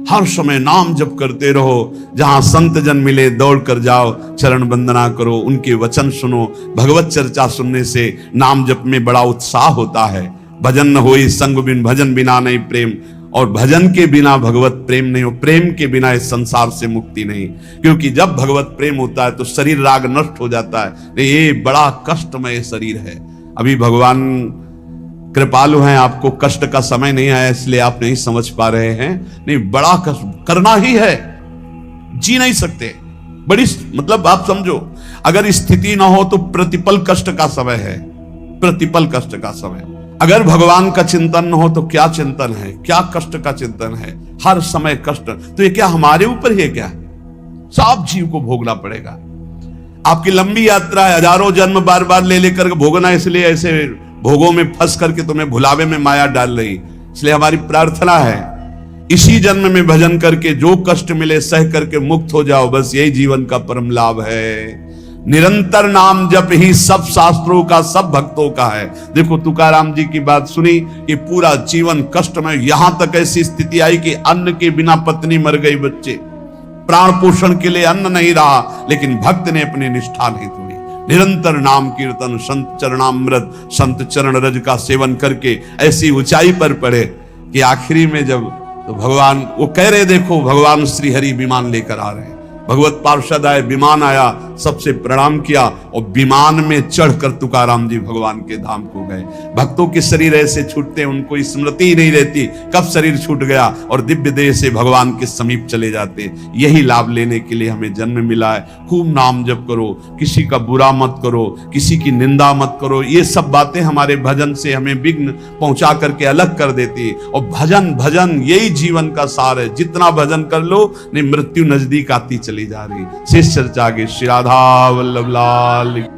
हर समय नाम जप करते रहो। जहां संत जन मिले दौड़ कर जाओ, चरण वंदना करो, उनके वचन सुनो। भगवत चर्चा सुनने से नाम जप में बड़ा उत्साह होता है। भजन न होई संग बिन, भजन बिना नहीं प्रेम। और भजन के बिना भगवत प्रेम नहीं हो, प्रेम के बिना इस संसार से मुक्ति नहीं। क्योंकि जब भगवत प्रेम होता है तो शरीर राग नष्ट हो जाता है। ये बड़ा कष्टमय शरीर है। अभी भगवान कृपालु हैं, आपको कष्ट का समय नहीं आया इसलिए आप नहीं समझ पा रहे हैं। नहीं, बड़ा कष्ट करना ही है, जी नहीं सकते। बड़ी मतलब आप समझो, अगर स्थिति ना हो तो प्रतिपल कष्ट का समय है, प्रतिपल कष्ट का समय। अगर भगवान का चिंतन न हो तो क्या चिंतन है, क्या कष्ट का चिंतन है, हर समय कष्ट। तो ये क्या हमारे ऊपर ही है क्या? सब जीव को भोगना पड़ेगा। आपकी लंबी यात्रा है, हजारों जन्म बार बार ले लेकर भोगना, इसलिए ऐसे भोगों में फंस करके तुम्हें भुलावे में माया डाल रही। इसलिए हमारी प्रार्थना है इसी जन्म में भजन करके जो कष्ट मिले सह करके मुक्त हो जाओ, बस यही जीवन का परम लाभ है। निरंतर नाम जप ही सब शास्त्रों का, सब भक्तों का है। देखो तुकाराम जी की बात सुनी कि पूरा जीवन कष्ट में, यहां तक ऐसी स्थिति आई कि अन्न के बिना पत्नी मर गई, बच्चे प्राण पोषण के लिए अन्न नहीं रहा, लेकिन भक्त ने अपनी निष्ठा नहीं तोड़ी। निरंतर नाम कीर्तन, संत चरणामृत, संत चरण रज का सेवन करके ऐसी ऊंचाई पर पड़े कि आखिरी में जब तो भगवान वो कह रहे, देखो भगवान श्री हरि विमान लेकर आ रहे हैं। भगवत पार्षद आए, विमान आया, सबसे प्रणाम किया और विमान में चढ़कर तुकाराम जी भगवान के धाम को गए। भक्तों के शरीर ऐसे छूटते हैं, उनको स्मृति ही नहीं रहती कब शरीर छूट गया, और दिव्य देह से भगवान के समीप चले जाते। यही लाभ लेने के लिए हमें जन्म मिला है। खूब नाम जप करो, किसी का बुरा मत करो, किसी की निंदा मत करो। ये सब बातें हमारे भजन से हमें विघ्न पहुंचा करके अलग कर देती। और भजन भजन यही जीवन का सार है। जितना भजन कर लो, नहीं मृत्यु नजदीक आती चली जा रही। शेष चर्चा आगे। श्री राधा वल्लभ लाल।